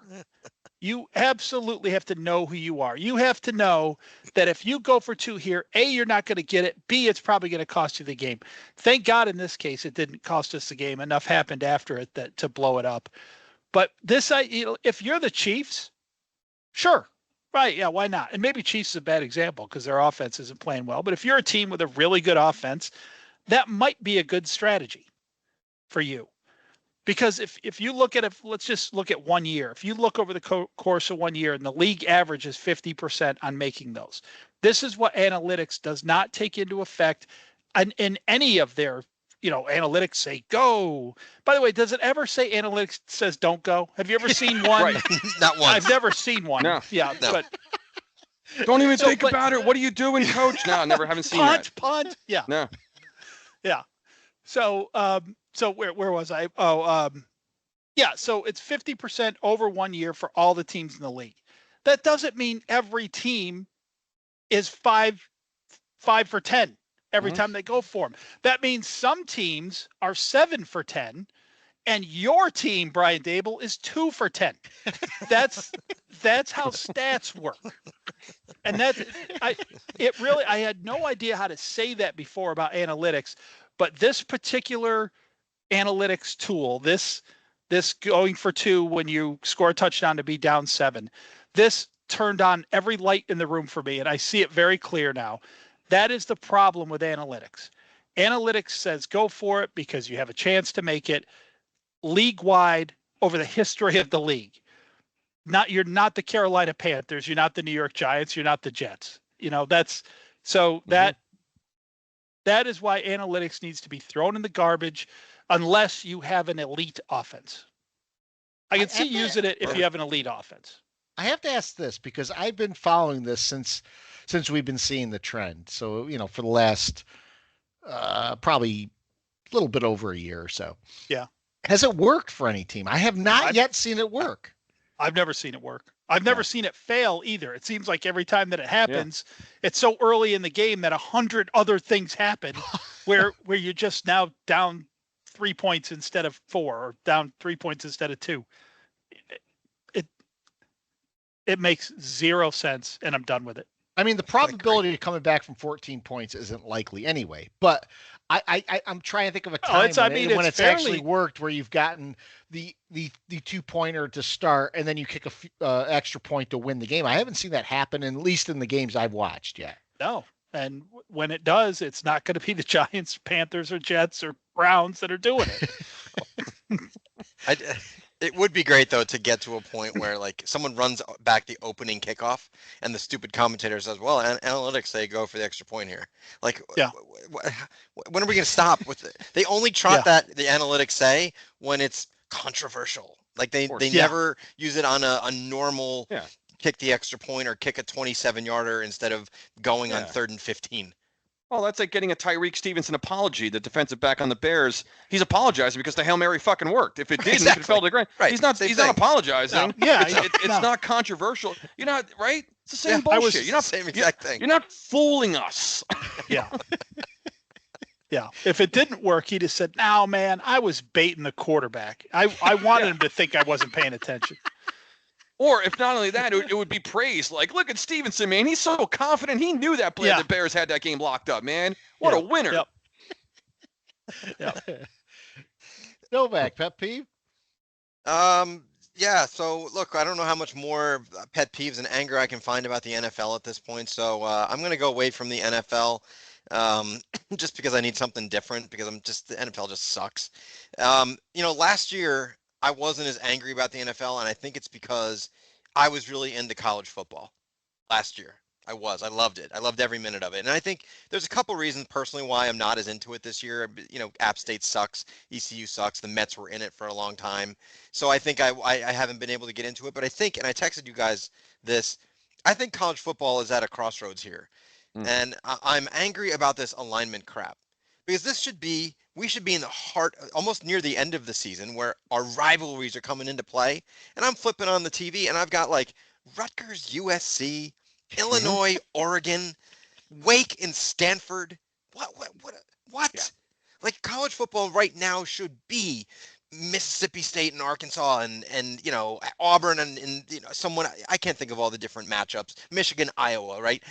You absolutely have to know who you are. You have to know that if you go for 2 here, A, you're not going to get it. B, it's probably going to cost you the game. Thank God in this case, it didn't cost us the game. Enough happened after it to blow it up. But this, if you're the Chiefs, sure. Right. Yeah. Why not? And maybe Chiefs is a bad example because their offense isn't playing well. But if you're a team with a really good offense, that might be a good strategy for you. Because if you look at let's just look at 1 year. If you look over the course of 1 year and the league average is 50% on making those, this is what analytics does not take into effect in any of their, analytics say go. By the way, does it ever say analytics says don't go? Have you ever seen one? Right. Not once. I've never seen one. No. Yeah. No. But Don't even think about it. What are you doing, coach? No, never haven't seen that. Punt. Yeah. No. Yeah. So where was I? Yeah. So it's 50% over 1 year for all the teams in the league. That doesn't mean every team is 5 for 10 every time they go for them. That means some teams are 7 for 10, and your team, Brian Dable, is 2 for 10. That's how stats work. And I had no idea how to say that before about analytics, but this particular analytics tool, this going for 2 when you score a touchdown to be down 7, this turned on every light in the room for me, and I see it very clear now. That is the problem with analytics. Analytics says go for it because you have a chance to make it league-wide over the history of the league. You're not the Carolina Panthers, you're not the New York Giants, you're not the Jets. That is why analytics needs to be thrown in the garbage unless you have an elite offense. I can see using it if you have an elite offense. I have to ask this because I've been following this since we've been seeing the trend. So, for the last probably little bit over a year or so. Yeah. Has it worked for any team? I have not yet seen it work. I've never seen it work. I've never seen it fail either. It seems like every time that it happens, it's so early in the game that 100 other things happen where you're just now down 3 points instead of 4, or down 3 points instead of 2. It makes zero sense, and I'm done with it. I mean, the probability of coming back from 14 points isn't likely anyway, but I'm trying to think of a time when it's actually worked, where you've gotten the 2-pointer to start and then you kick a extra point to win the game. I haven't seen that happen, at least in the games I've watched yet. No. And when it does, it's not going to be the Giants, Panthers, or Jets, or Browns that are doing it. It would be great, though, to get to a point where, like, someone runs back the opening kickoff and the stupid commentator says, well, analytics say go for the extra point here. Like, when are we going to stop with it? They only trot that, the analytics say, when it's controversial. Like, they never use it on a normal kick the extra point or kick a 27-yarder instead of going on 3rd and 15. Well, that's like getting a Tyreek Stevenson apology, the defensive back on the Bears. He's apologizing because the Hail Mary fucking worked. If it didn't, if it fell to the ground, he's not apologizing. No. Yeah, it's not controversial. You're not right. It's the same bullshit. You're not same exact thing. You're not fooling us. Yeah. Yeah. If it didn't work, he'd have said, "No, man, I was baiting the quarterback. I wanted him to think I wasn't paying attention." Or if not only that, it would be praised. Like, look at Stevenson, man. He's so confident. He knew that play. The Bears had that game locked up, man. What a winner. Yep. Novak, pet peeve? Yeah, so look, I don't know how much more pet peeves and anger I can find about the NFL at this point. So I'm going to go away from the NFL just because I need something different, because the NFL just sucks. Last year, I wasn't as angry about the NFL, and I think it's because I was really into college football last year. I loved it. I loved every minute of it. And I think there's a couple reasons personally why I'm not as into it this year. App State sucks. ECU sucks. The Mets were in it for a long time. So I think I haven't been able to get into it. But I think, and I texted you guys this, I think college football is at a crossroads here. And I'm angry about this alignment crap. Because we should be in the heart, almost near the end of the season, where our rivalries are coming into play. And I'm flipping on the TV, and I've got like Rutgers, USC, Illinois, Oregon, Wake, and Stanford. What? Yeah. Like, college football right now should be Mississippi State and Arkansas and Auburn and someone, I can't think of all the different matchups. Michigan, Iowa, right?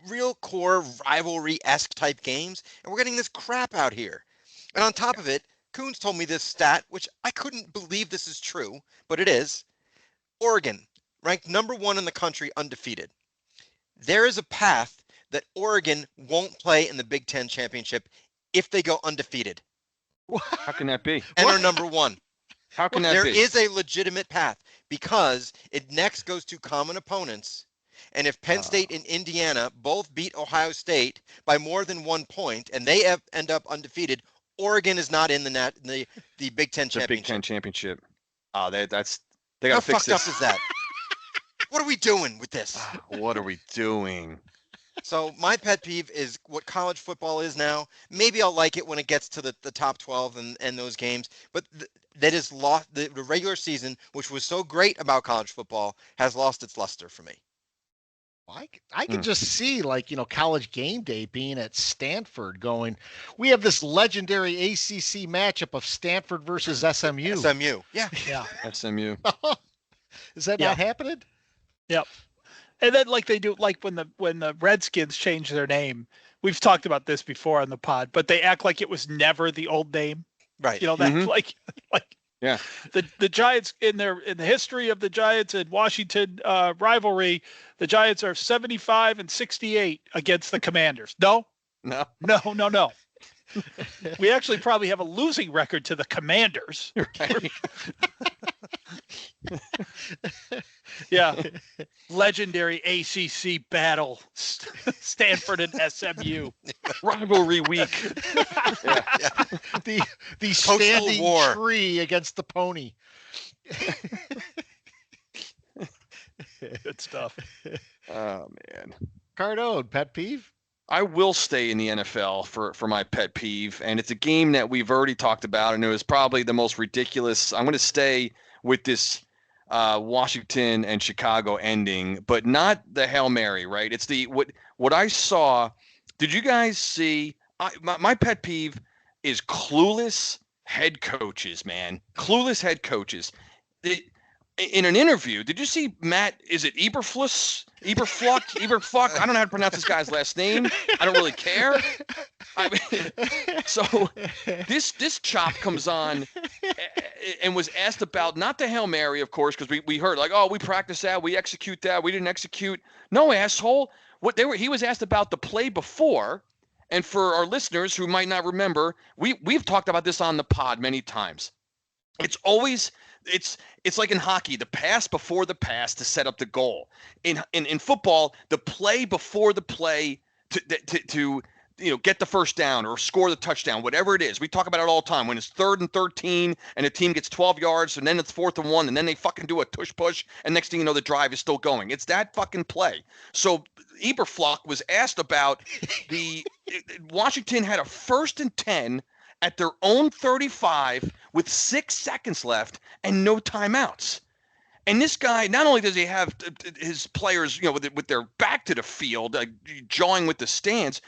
Real core rivalry-esque type games, and we're getting this crap out here. And on top of it, Coons told me this stat, which I couldn't believe this is true, but it is. Oregon, ranked number 1 in the country, undefeated. There is a path that Oregon won't play in the Big Ten championship if they go undefeated. How can that be? And are number 1. How can that be? There is a legitimate path, because it next goes to common opponents. And if Penn State and Indiana both beat Ohio State by more than 1 point and they end up undefeated, Oregon is not in the Big Ten championship. The Big Ten championship. They got to fix this. How fucked up is that? What are we doing with this? What are we doing? So my pet peeve is what college football is now. Maybe I'll like it when it gets to the top 12 and those games. But that is lost. The regular season, which was so great about college football, has lost its luster for me. I can just see, College game day being at Stanford going, we have this legendary ACC matchup of Stanford versus SMU. SMU. Yeah. SMU. Is that not happening? Yep. And then they do, when the Redskins change their name, we've talked about this before on the pod, but they act like it was never the old name. Right. That yeah. The Giants in the history of the Giants and Washington rivalry, the Giants are 75-68 against the Commanders. No. We actually probably have a losing record to the Commanders. Right. Yeah. Legendary ACC battle, Stanford and SMU. Rivalry week. Yeah. The standing war. Tree against the pony. Good stuff. Oh, man. Cardone, pet peeve? I will stay in the NFL for my pet peeve, and it's a game that we've already talked about, and it was probably the most ridiculous. I'm going to stay with this Washington and Chicago ending, but not the Hail Mary, right? It's the what I saw. Did you guys see? My pet peeve is clueless head coaches, man. Clueless head coaches. In an interview, did you see Matt? Is it Eberflus? Eberfluck? I don't know how to pronounce this guy's last name. I don't really care. I mean, so this chop comes on and was asked about not the Hail Mary, of course, because we heard like, oh, we practiced that, we execute that, we didn't execute. No, asshole. He was asked about the play before, and for our listeners who might not remember, we've talked about this on the pod many times. It's always it's like in hockey, the pass before the pass to set up the goal. In football, the play before the play to get the first down or score the touchdown, whatever it is. We talk about it all the time. When it's 3rd and 13 and a team gets 12 yards and then it's 4th and 1 and then they fucking do a tush push and next thing you know the drive is still going. It's that fucking play. So Eberfluck was asked about Washington had a 1st and 10 at their own 35 with 6 seconds left and no timeouts. And this guy, not only does he have his players, with their back to the field, jawing with the stands,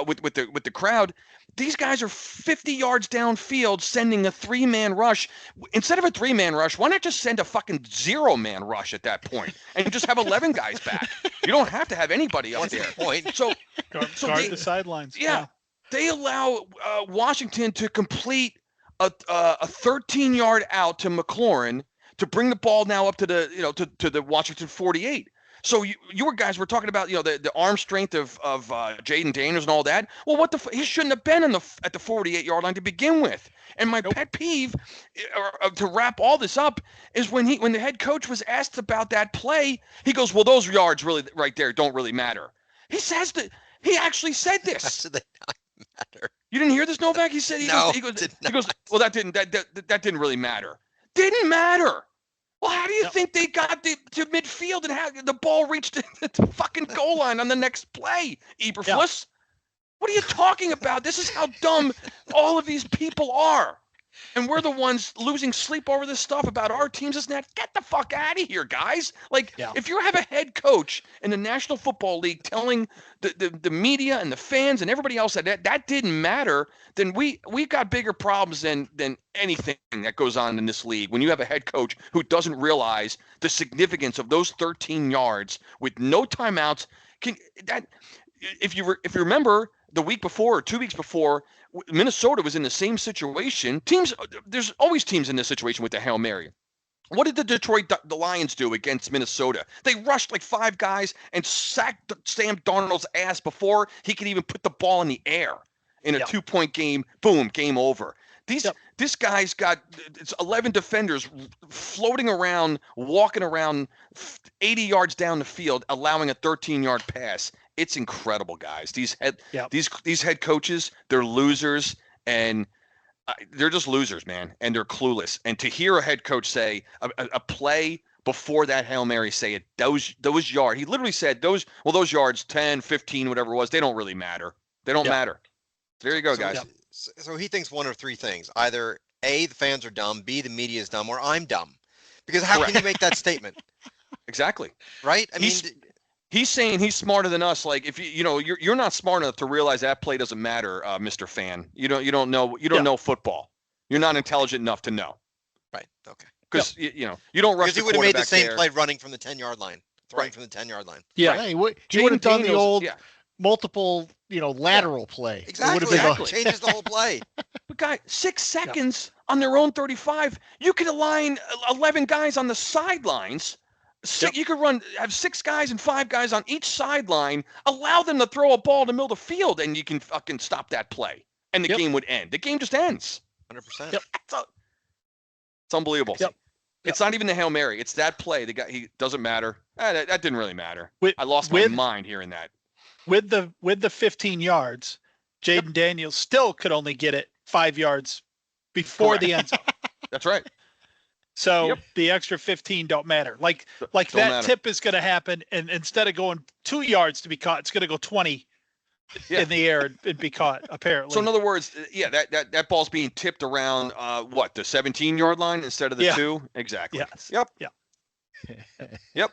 with the crowd, these guys are 50 yards downfield sending a 3-man rush. Instead of a 3-man rush, why not just send a fucking 0-man rush at that point and just have 11 guys back? You don't have to have anybody up there. Point. Guard the sidelines. Yeah. They allow Washington to complete a 13-yard out to McLaurin to bring the ball now up to the Washington 48. So you guys were talking about the arm strength of Jaden Daniels and all that. Well, he shouldn't have been at the 48-yard line to begin with. And my pet peeve, to wrap all this up, is when the head coach was asked about that play, he goes, "Well, those yards really right there don't really matter." He says that he actually said this. Matter. You didn't hear this, Novak? He said he goes, well, that didn't really matter. Didn't matter. Well, how do you think they got to midfield and how the ball reached the fucking goal line on the next play, Eberflus? What are you talking about? This is how dumb all of these people are. And we're the ones losing sleep over this stuff about our teams. Isn't that? Get the fuck out of here, guys. If you have a head coach in the National Football League telling the media and the fans and everybody else that didn't matter, then we got bigger problems than anything that goes on in this league. When you have a head coach who doesn't realize the significance of those 13 yards with no timeouts, if you remember the week before or 2 weeks before, Minnesota was in the same situation. There's always teams in this situation with the Hail Mary. What did the Lions do against Minnesota? They rushed like 5 guys and sacked Sam Darnold's ass before he could even put the ball in the air. In a 2-point game, boom, game over. This guy's got 11 defenders floating around, walking around 80 yards down the field, allowing a 13-yard pass. It's incredible, guys. These head coaches, they're losers, and they're just losers, man, and they're clueless. And to hear a head coach say a play before that Hail Mary, say it, those yards, he literally said those yards, 10, 15, whatever it was, they don't really matter. They don't matter. There you go, guys. So he thinks one of 3 things. Either A, the fans are dumb, B, the media is dumb, or I'm dumb. Because how can you make that statement? Exactly. Right? I mean, he's saying he's smarter than us. Like if you're not smart enough to realize that play doesn't matter, Mr. Fan. You don't know football. You're not intelligent enough to know. Right. Okay. Because you don't rush. Because he would have made the same play running from the 10-yard line, throwing from the 10-yard line. Yeah. Right. He would have done the old multiple, lateral play. Exactly. Changes the whole play. But guys, 6 seconds on their own 35. You could align 11 guys on the sidelines. You could have 6 guys and 5 guys on each sideline. Allow them to throw a ball in the middle of the field, and you can fucking stop that play, and the game would end. The game just ends. 100%. It's unbelievable. It's not even the Hail Mary. It's that play. He doesn't matter. That didn't really matter. I lost my mind hearing that. With the 15 yards, Jaden Daniels still could only get it 5 yards before the end zone. That's right. So the extra 15 don't matter. Like that tip is going to happen, and instead of going 2 yards to be caught, it's going to go 20 Yeah. in the air and be caught, apparently. So in other words, yeah, that ball's being tipped around the 17-yard line instead of the 2? Exactly. Yes. Yep. Yeah. Yep.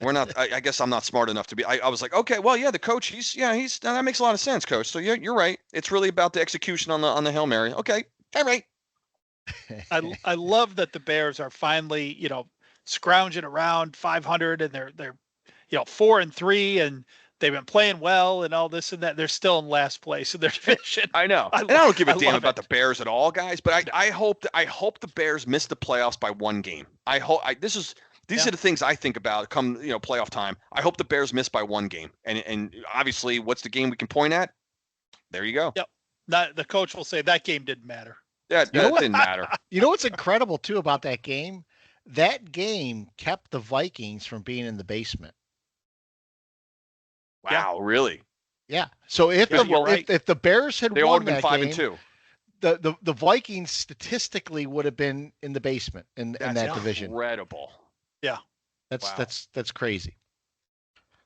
We're not. I guess I'm not smart enough to be. I was like, okay, well, yeah, the coach. He's that makes a lot of sense, coach. So you're right. It's really about the execution on the Hail Mary. Okay, all right. I love that the Bears are finally, scrounging around 500, and they're 4-3, and they've been playing well and all this and that. They're still in last place in their division. I know. I don't give a damn love about it. the Bears at all, guys. But I hope the Bears miss the playoffs by one game. These are the things I think about come playoff time. I hope the Bears miss by one game. And obviously, what's the game we can point at? There you go. Yep. The coach will say that game didn't matter. Yeah, that didn't matter. You know what's incredible too about that game? That game kept the Vikings from being in the basement. Wow, really? Yeah. So if the Bears had they all won would have been that 5-2. The Vikings statistically would have been in the basement in that division. Incredible. Yeah. That's crazy.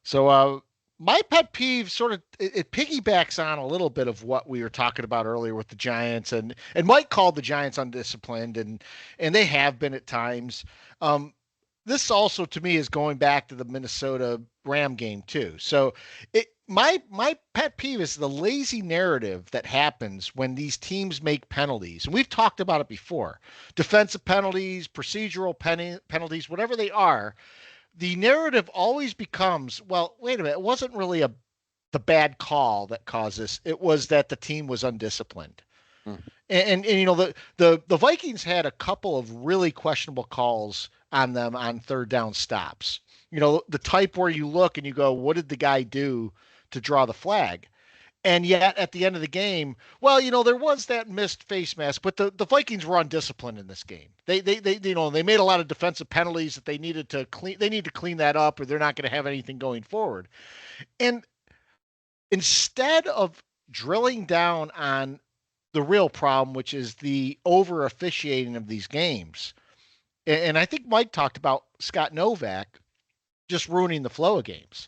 So my pet peeve sort of it piggybacks on a little bit of what we were talking about earlier with the Giants, and Mike called the Giants undisciplined, and they have been at times. This also to me is going back to the Minnesota Ram game too. So my pet peeve is the lazy narrative that happens when these teams make penalties. And we've talked about it before. Defensive penalties, procedural penalties, whatever they are, the narrative always becomes, well, wait a minute, it wasn't really the bad call that caused this. It was that the team was undisciplined. And the Vikings had a couple of really questionable calls on them on third down stops. The type where you look and you go, what did the guy do to draw the flag? And yet at the end of the game, well, there was that missed face mask, but the Vikings were undisciplined in this game. They made a lot of defensive penalties that they needed to clean. They need to clean that up, or they're not going to have anything going forward. And instead of drilling down on the real problem, which is the over officiating of these games, and I think Mike talked about Scott Novak just ruining the flow of games.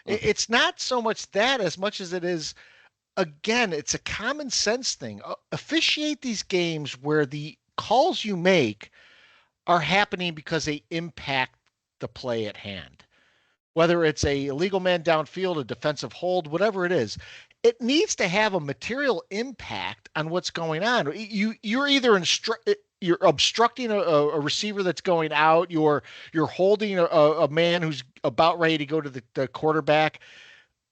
It's not so much that as much as it is, again, it's a common sense thing. Officiate these games where the calls you make are happening because they impact the play at hand. Whether it's a illegal man downfield, a defensive hold, whatever it is, it needs to have a material impact on what's going on. You're either you're obstructing a receiver that's going out. You're holding a man who's about ready to go to the quarterback.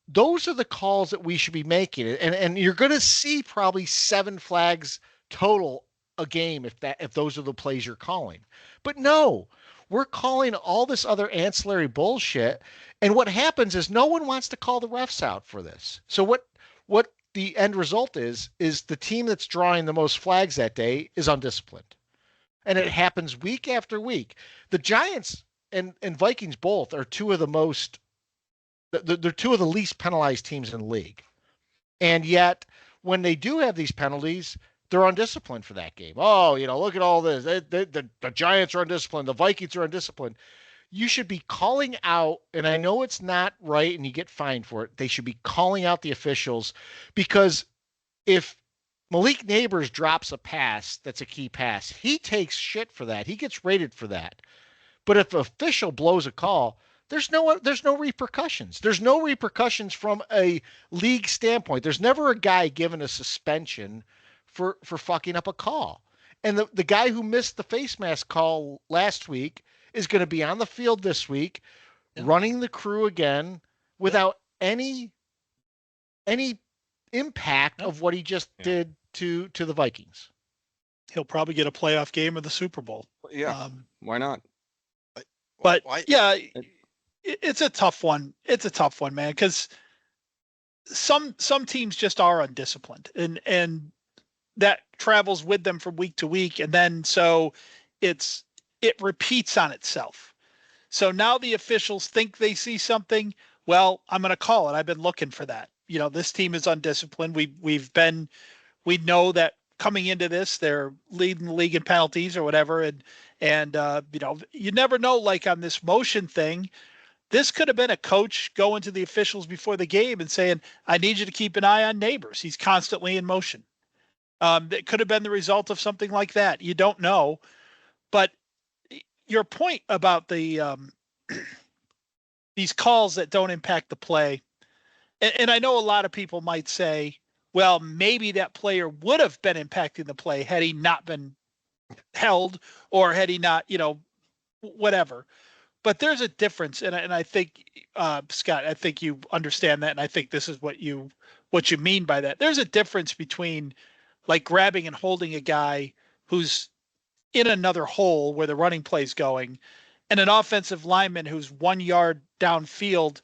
Those are the calls that we should be making. And you're going to see probably 7 flags total a game if those are the plays you're calling. But no, we're calling all this other ancillary bullshit. And what happens is no one wants to call the refs out for this. So what the end result is the team that's drawing the most flags that day is undisciplined. And it happens week after week. The Giants and Vikings both are two of the most, they're two of the least penalized teams in the league. And yet when they do have these penalties, they're undisciplined for that game. Oh, look at all this. The Giants are undisciplined. The Vikings are undisciplined. You should be calling out, and I know it's not right and you get fined for it. They should be calling out the officials, because if Malik Neighbors drops a pass that's a key pass, he takes shit for that. He gets rated for that. But if an official blows a call, there's no repercussions. There's no repercussions from a league standpoint. There's never a guy given a suspension for fucking up a call. And the guy who missed the face mask call last week is going to be on the field this week, running the crew again without any impact of what he just did to the Vikings. He'll probably get a playoff game or the Super Bowl. Yeah. Why not? But yeah, it's a tough one. It's a tough one, man, because some teams just are undisciplined, and that travels with them from week to week, and then so it repeats on itself. So now the officials think they see something. Well, I'm going to call it. I've been looking for that. This team is undisciplined. We know that coming into this, they're leading the league in penalties or whatever. And you never know, like on this motion thing, This could have been a coach going to the officials before the game and saying, I need you to keep an eye on Neighbors. He's constantly in motion. That could have been the result of something like that. You don't know. But your point about the these calls that don't impact the play, and I know a lot of people might say, well, maybe that player would have been impacting the play had he not been held or had he not, whatever. But there's a difference, and I think, Scott, I think you understand that, and I think this is what you mean by that. There's a difference between like grabbing and holding a guy who's in another hole where the running play's going, and an offensive lineman who's 1 yard downfield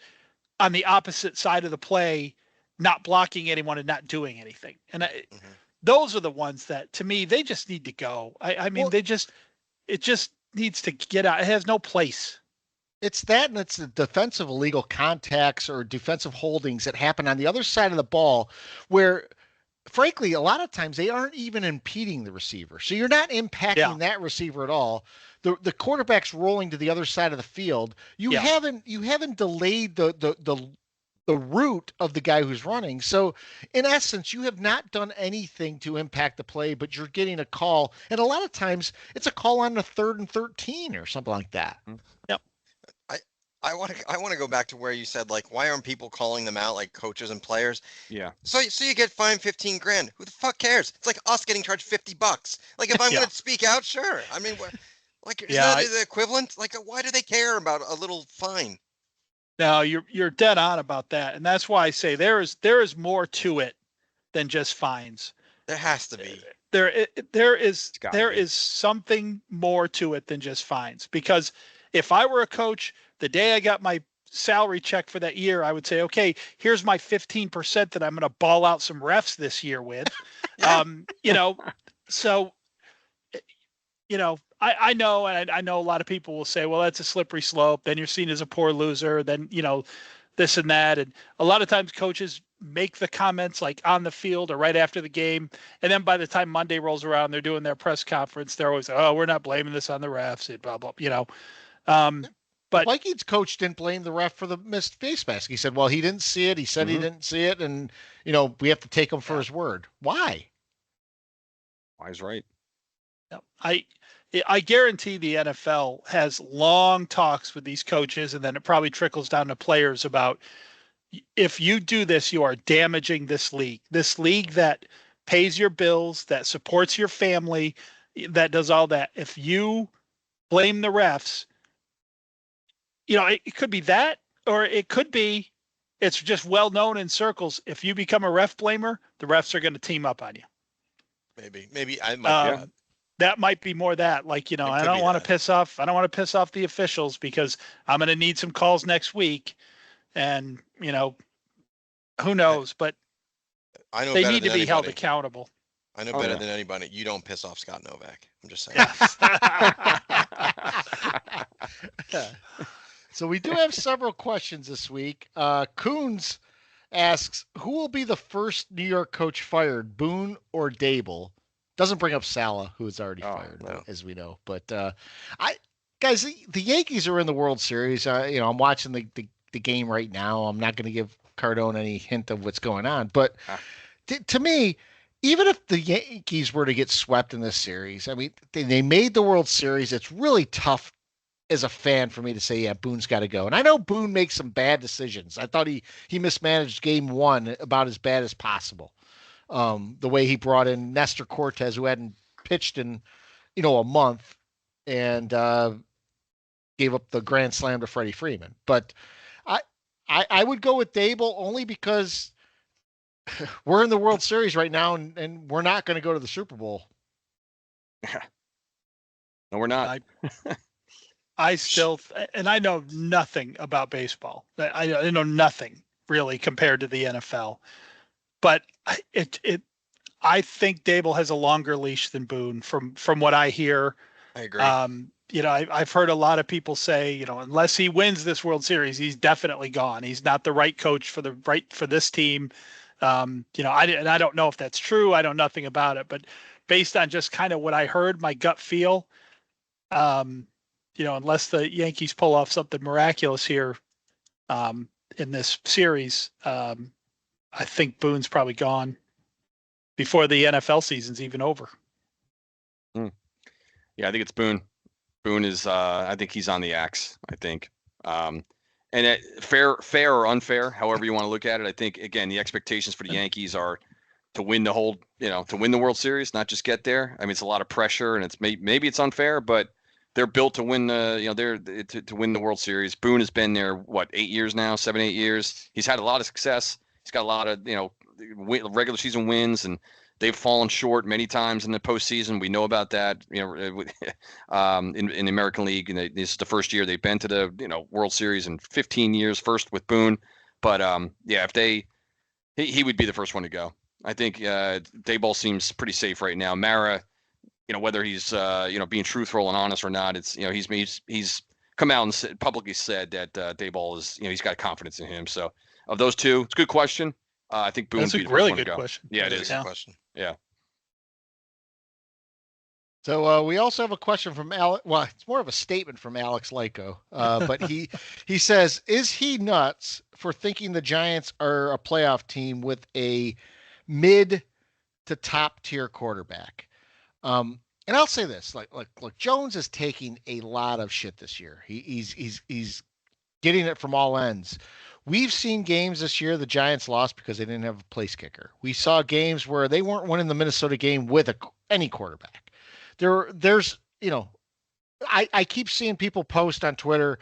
on the opposite side of the play, not blocking anyone and not doing anything. And those are the ones that, to me, they just need to go. I mean, it just needs to get out. It has no place. It's that, and it's the defensive illegal contacts or defensive holdings that happen on the other side of the ball where, frankly, a lot of times they aren't even impeding the receiver. So you're not impacting that receiver at all. The quarterback's rolling to the other side of the field. You haven't delayed the route of the guy who's running. So in essence, you have not done anything to impact the play, but you're getting a call. And a lot of times it's a call on the 3rd and 13 or something like that. Yep. I want to go back to where you said, like, why aren't people calling them out, like coaches and players? Yeah. So you get fined $15,000. Who the fuck cares? It's like us getting charged $50. Like, if I'm going to speak out, sure. I mean, is that the equivalent? Like, why do they care about a little fine? No, you're dead on about that, and that's why I say there is more to it than just fines. There has to be. There is something more to it than just fines, because if I were a coach, the day I got my salary check for that year, I would say, okay, here's my 15% that I'm going to ball out some refs this year with. So, I know, and I know a lot of people will say, well, that's a slippery slope. Then you're seen as a poor loser. Then, this and that. And a lot of times coaches make the comments like on the field or right after the game. And then by the time Monday rolls around, they're doing their press conference. They're always, oh, we're not blaming this on the refs, and blah, blah, But Vikings coach didn't blame the ref for the missed face mask. He said, well, he didn't see it. He said he didn't see it. And, we have to take him for his word. Why? Why's right. I guarantee the NFL has long talks with these coaches, and then it probably trickles down to players about, if you do this, you are damaging this league that pays your bills, that supports your family, that does all that. If you blame the refs, it could be that, or it could be, it's just well known in circles. If you become a ref blamer, the refs are going to team up on you. Maybe I might. That might be more that, like, I don't want to piss off the officials because I'm going to need some calls next week. And, who knows, but I know they need to be held accountable. I know better than anybody. You don't piss off Scott Novak. I'm just saying. So we do have several questions this week. Coons asks, who will be the first New York coach fired, Boone or Dable? Doesn't bring up Saleh, who is already fired, as we know. But the Yankees are in the World Series. I'm watching the game right now. I'm not going to give Cardone any hint of what's going on. But to me, even if the Yankees were to get swept in this series, I mean, they made the World Series. It's really tough as a fan for me to say, yeah, Boone's got to go. And I know Boone makes some bad decisions. I thought he mismanaged game one about as bad as possible. The way he brought in Nestor Cortez, who hadn't pitched in, a month, and gave up the grand slam to Freddie Freeman. But I would go with Dable only because we're in the World Series right now, and we're not going to go to the Super Bowl. No, we're not. I still, and I know nothing about baseball. I know nothing really compared to the NFL. But I think Dable has a longer leash than Boone from what I hear. I agree. I've heard a lot of people say, unless he wins this World Series, he's definitely gone. He's not the right coach for this team. I don't know if that's true. I know nothing about it, but based on just kind of what I heard, my gut feel, unless the Yankees pull off something miraculous here, in this series. I think Boone's probably gone before the NFL season's even over. Yeah, I think it's Boone. Boone is, I think he's on the axe, I think. And fair or unfair, however you want to look at it, I think, again, the expectations for the Yankees are to win the whole, to win the World Series, not just get there. I mean, it's a lot of pressure, and it's maybe it's unfair, but they're built to win to win the World Series. Boone has been there, 8 years now, 7, 8 years. He's had a lot of success. He's got a lot of, regular season wins, and they've fallen short many times in the postseason. We know about that, in the American League. And this is the first year they've been to the, World Series in 15 years, first with Boone. But if he would be the first one to go. I think Dayball seems pretty safe right now. Mara, whether he's being truthful and honest or not, it's he's come out and publicly said that Dayball is he's got confidence in him. So of those two, it's a good question. I think Boone. That's a really good question. Yeah, it is. Good question. Yeah. So we also have a question from Alex. Well, it's more of a statement from Alex Lyko. But he says, is he nuts for thinking the Giants are a playoff team with a mid to top tier quarterback? And I'll say this, look, Jones is taking a lot of shit this year. He's getting it from all ends. We've seen games this year the Giants lost because they didn't have a place kicker. We saw games where they weren't winning the Minnesota game with any quarterback. There's I keep seeing people post on Twitter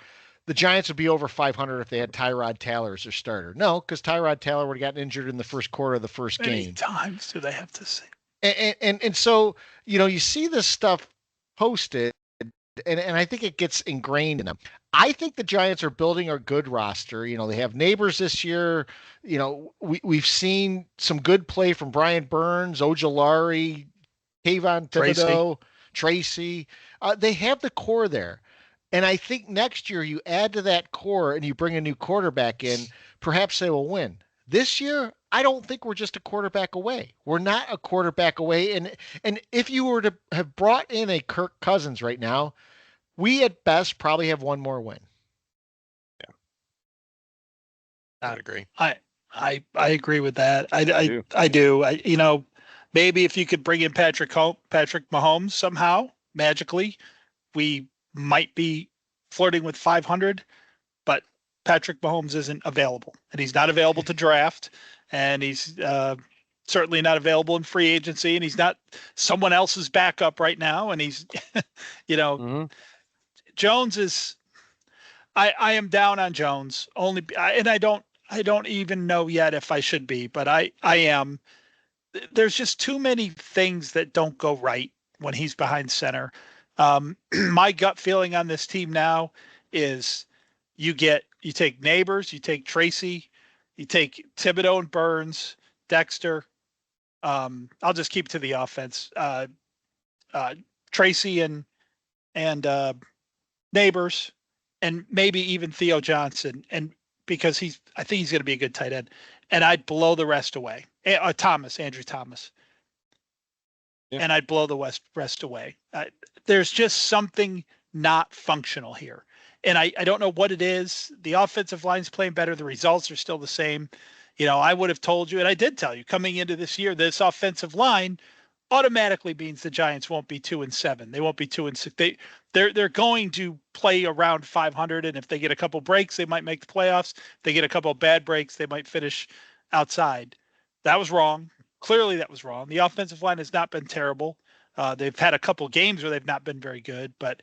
the Giants would be over 500 if they had Tyrod Taylor as their starter. No, because Tyrod Taylor would have gotten injured in the first quarter of the first game. How many times do they have to say? And so, you see this stuff posted, and I think it gets ingrained in them. I think the Giants are building a good roster. They have neighbors this year. We've seen some good play from Brian Burns, Ojulari, Kayvon Thibodeau, Tracy. They have the core there. And I think next year you add to that core and you bring a new quarterback in, perhaps they will win. This year, I don't think we're just a quarterback away. We're not a quarterback away. And if you were to have brought in a Kirk Cousins right now, we at best probably have one more win. Yeah. I would agree. I agree with that. I do. Maybe if you could bring in Patrick Mahomes somehow, magically, we might be flirting with 500, but Patrick Mahomes isn't available, and he's not available to draft, and he's certainly not available in free agency, and he's not someone else's backup right now. And he's, Jones is, I am down on Jones only. And I don't even know yet if I should be, but I am. There's just too many things that don't go right when he's behind center. My gut feeling on this team now is you take Neighbors, you take Tracy, you take Thibodeau and Burns, Dexter. I'll just keep to the offense. Tracy and Neighbors, and maybe even Theo Johnson, and because I think he's going to be a good tight end, and I'd blow the rest away. Andrew Thomas. Yeah. And I'd blow the rest away. There's just something not functional here. And I don't know what it is. The offensive line's playing better. The results are still the same. I would have told you, and I did tell you, coming into this year, this offensive line automatically means the Giants won't be 2-7. They won't be 2-6. They're going to play around 500, and if they get a couple breaks, they might make the playoffs. If they get a couple of bad breaks, they might finish outside. That was wrong. Clearly, that was wrong. The offensive line has not been terrible. They've had a couple games where they've not been very good, but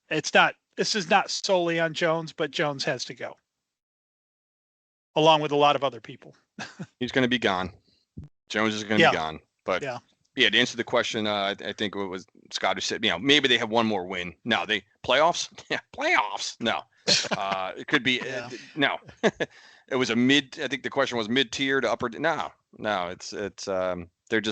this is not solely on Jones, but Jones has to go, along with a lot of other people. He's going to be gone. Jones is going to be gone. But to answer the question, I think it was Scott who said, maybe they have one more win. No, playoffs? Yeah, playoffs. No. It could be no. It was I think the question was mid-tier to upper. No, it's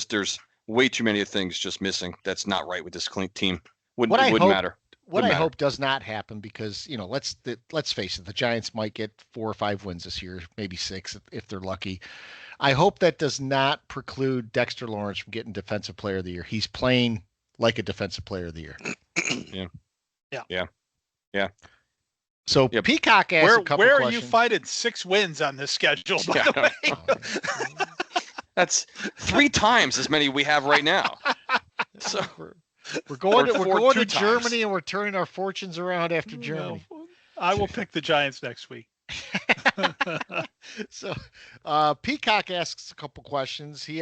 there's way too many things just missing. That's not right with this team. Wouldn't matter. What I hope does not happen, because let's face it, the Giants might get 4 or 5 wins this year, maybe 6 if they're lucky. I hope that does not preclude Dexter Lawrence from getting Defensive Player of the Year. He's playing like a Defensive Player of the Year. Yeah. So Yep. Peacock asked a couple Where are questions. you finding 6 wins on this schedule, by the way? That's 3 times as many we have right now. So We're going Or to 2 times. Germany, and we're turning our fortunes around after Germany. Well, I will pick the Giants next week. So Peacock asks a couple questions. He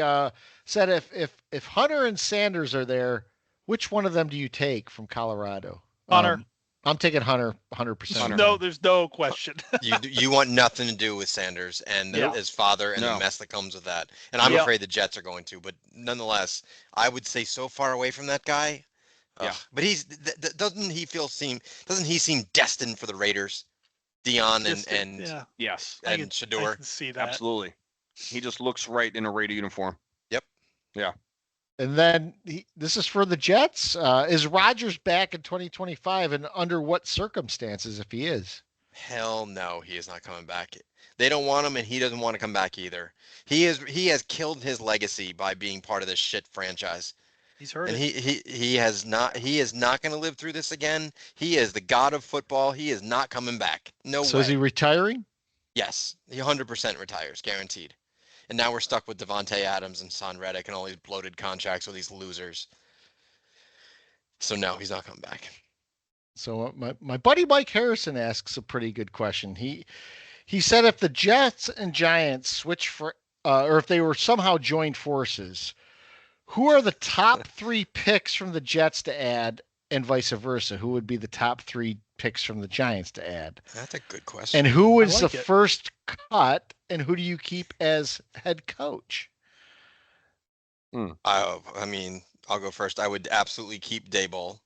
said if Hunter and Sanders are there, which one of them do you take from Colorado? Hunter. I'm taking Hunter 100%. No, there's no question. You want nothing to do with Sanders and Yeah. his father and No. the mess that comes with that. And I'm Yeah. afraid the Jets are going to, but nonetheless, I would say so far away from that guy. Yeah. But doesn't he seem destined for the Raiders? Dion and yeah, yes, I and can Shador. see that. absolutely. He just looks right in a Raider uniform. Yep. Yeah. And then this is for the Jets. Is Rodgers back in 2025, and under what circumstances if he is? Hell no, he is not coming back. They don't want him, and he doesn't want to come back either. He has killed his legacy by being part of this shit franchise. He's heard And it. he is not going to live through this again. He is the god of football. He is not coming back. No So way. is he retiring? Yes, he 100% retires, guaranteed. And now we're stuck with Devontae Adams and Son Reddick and all these bloated contracts with these losers. So no, he's not coming back. So my buddy Mike Harrison asks a pretty good question. He said if the Jets and Giants switch for or if they were somehow joined forces, who are the top 3 picks from the Jets to add, and vice versa? Who would be the top 3 picks from the Giants to add? That's a good question. And who is like the it. first cut, and who do you keep as head coach? I mean, I'll go first. I would absolutely keep Daboll.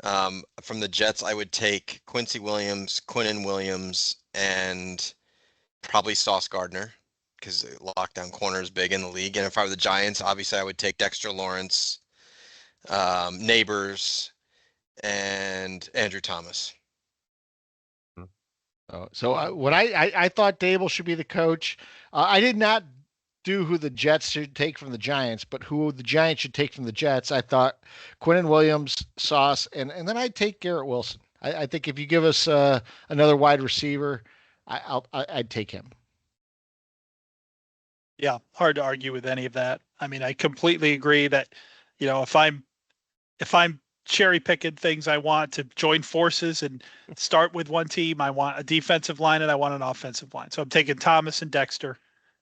From the Jets, I would take Quincy Williams, Quinnen Williams, and probably Sauce Gardner, because lockdown corner is big in the league. And if I were the Giants, obviously I would take Dexter Lawrence, Neighbors, and Andrew Thomas. So when I thought Dable should be the coach, I did not do who the Jets should take from the Giants, but who the Giants should take from the Jets. I thought Quinnen Williams, Sauce, and then I'd take Garrett Wilson. I think if you give us another wide receiver, I'd take him. Yeah, hard to argue with any of that. I mean, I completely agree that, if I'm cherry picking things, I want to join forces and start with one team. I want a defensive line and I want an offensive line. So I'm taking Thomas and Dexter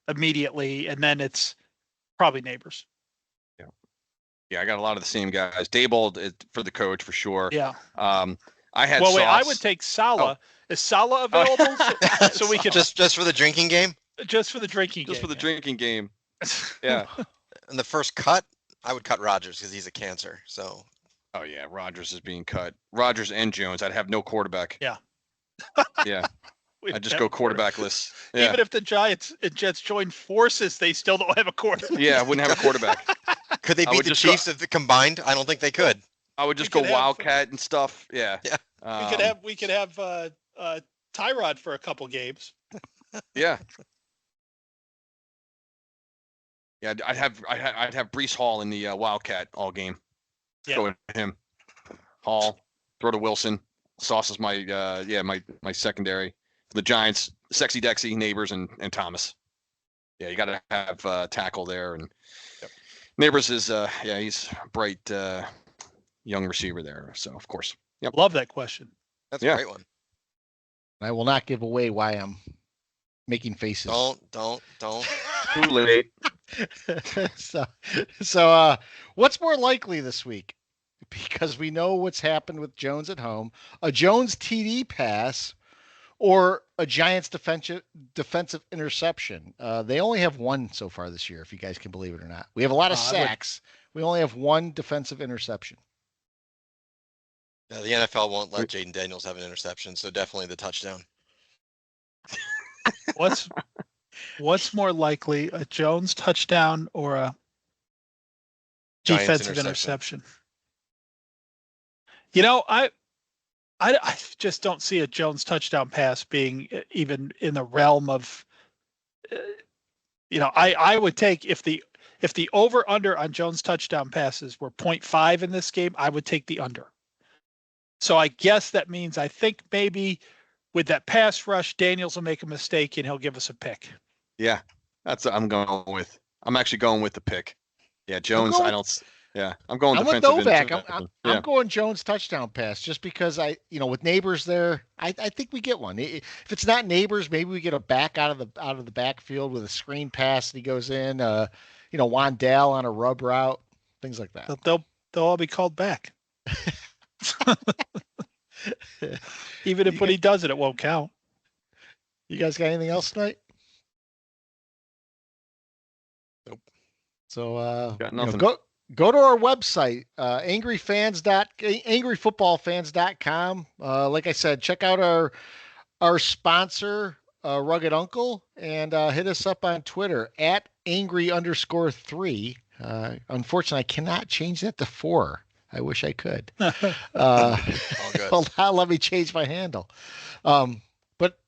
immediately, and then it's probably Neighbors. Yeah, I got a lot of the same guys. Daboll for the coach for sure. Yeah. I had. Well, wait, I Sauce. would take Salah. Is Salah available? So we could just for the drinking game. just for the drinking game. Just for the yeah. drinking game. Yeah. And the first cut, I would cut Rodgers because he's a cancer. So Oh yeah, Rodgers is being cut. Rodgers and Jones. I'd have no quarterback. Yeah. Yeah. We'd I just have go a quarterback. quarterbackless. Yeah. Even if the Giants and Jets join forces, they still don't have a quarterback. Yeah, I wouldn't have a quarterback. could they I beat would the just go- Chiefs if they combined? I don't think they could. I would just We go could have- Wildcat and stuff. Yeah. Yeah. We could have Tyrod for a couple games. Yeah. Yeah, I'd have Brees Hall in the Wildcat all game. Yeah. Go with him. Hall, throw to Wilson. Sauce is my my secondary. For the Giants, Sexy Dexy, Neighbors, and Thomas. Yeah, you got to have tackle there, and Neighbors is he's a bright young receiver there. So of course, yep. Love that question. That's Yeah. a great one. I will not give away why I'm making faces. Don't. Too late. so what's more likely this week? Because we know what's happened with Jones at home, a Jones TD pass or a Giants defensive interception. They only have one so far this year, if you guys can believe it or not. We have a lot of sacks. We only have one defensive interception. Yeah, the NFL won't let Jaden Daniels have an interception, so definitely the touchdown. What's more likely, a Jones touchdown or a Giants defensive interception? I just don't see a Jones touchdown pass being even in the realm of, I would take if the over under on Jones touchdown passes were 0.5 in this game, I would take the under. So I guess that means I think maybe with that pass rush, Daniels will make a mistake and he'll give us a pick. Yeah, that's what I'm going with. I'm actually going with the pick. Yeah, Jones. I'm going I'm with defensive. Novak. Yeah. I'm going Jones touchdown pass just because with Neighbors there, I think we get one. If it's not Neighbors, maybe we get a back out of the backfield with a screen pass and he goes in. Wandale on a rub route, things like that. They'll all be called back. Even if when he does it, it won't count. You guys got anything else tonight? Nope. So got nothing. Go to our website, angryfootballfans.com. Like I said, check out our sponsor, Rugged Uncle, and hit us up on Twitter at angry_3. Unfortunately, I cannot change that to 4. I wish I could. All good. Well, now let me change my handle. But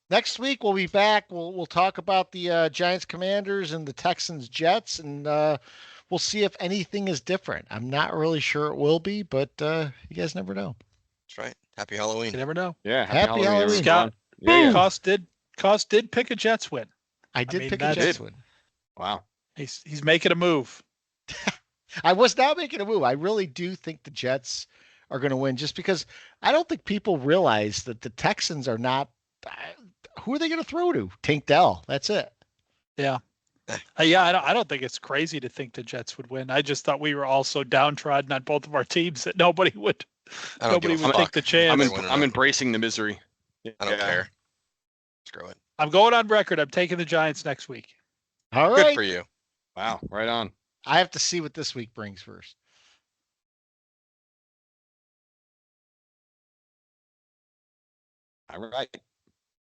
next week we'll be back. We'll talk about the Giants Commanders and the Texans Jets, and we'll see if anything is different. I'm not really sure it will be, but you guys never know. That's right. Happy Halloween. You never know. Yeah, Happy Halloween. everyone. Scott, Yeah. Cost did pick a Jets win. I did pick a Jets win. Wow. He's making a move. I was not making a move. I really do think the Jets are going to win just because I don't think people realize that the Texans are not. Who are they going to throw to? Tank Dell. That's it. Yeah. I don't think it's crazy to think the Jets would win. I just thought we were all so downtrodden on both of our teams that nobody would take the chance. I'm embracing the misery. I don't care. Screw it. I'm going on record. I'm taking the Giants next week. All right. Good for you. Wow. Right on. I have to see what this week brings first. All right.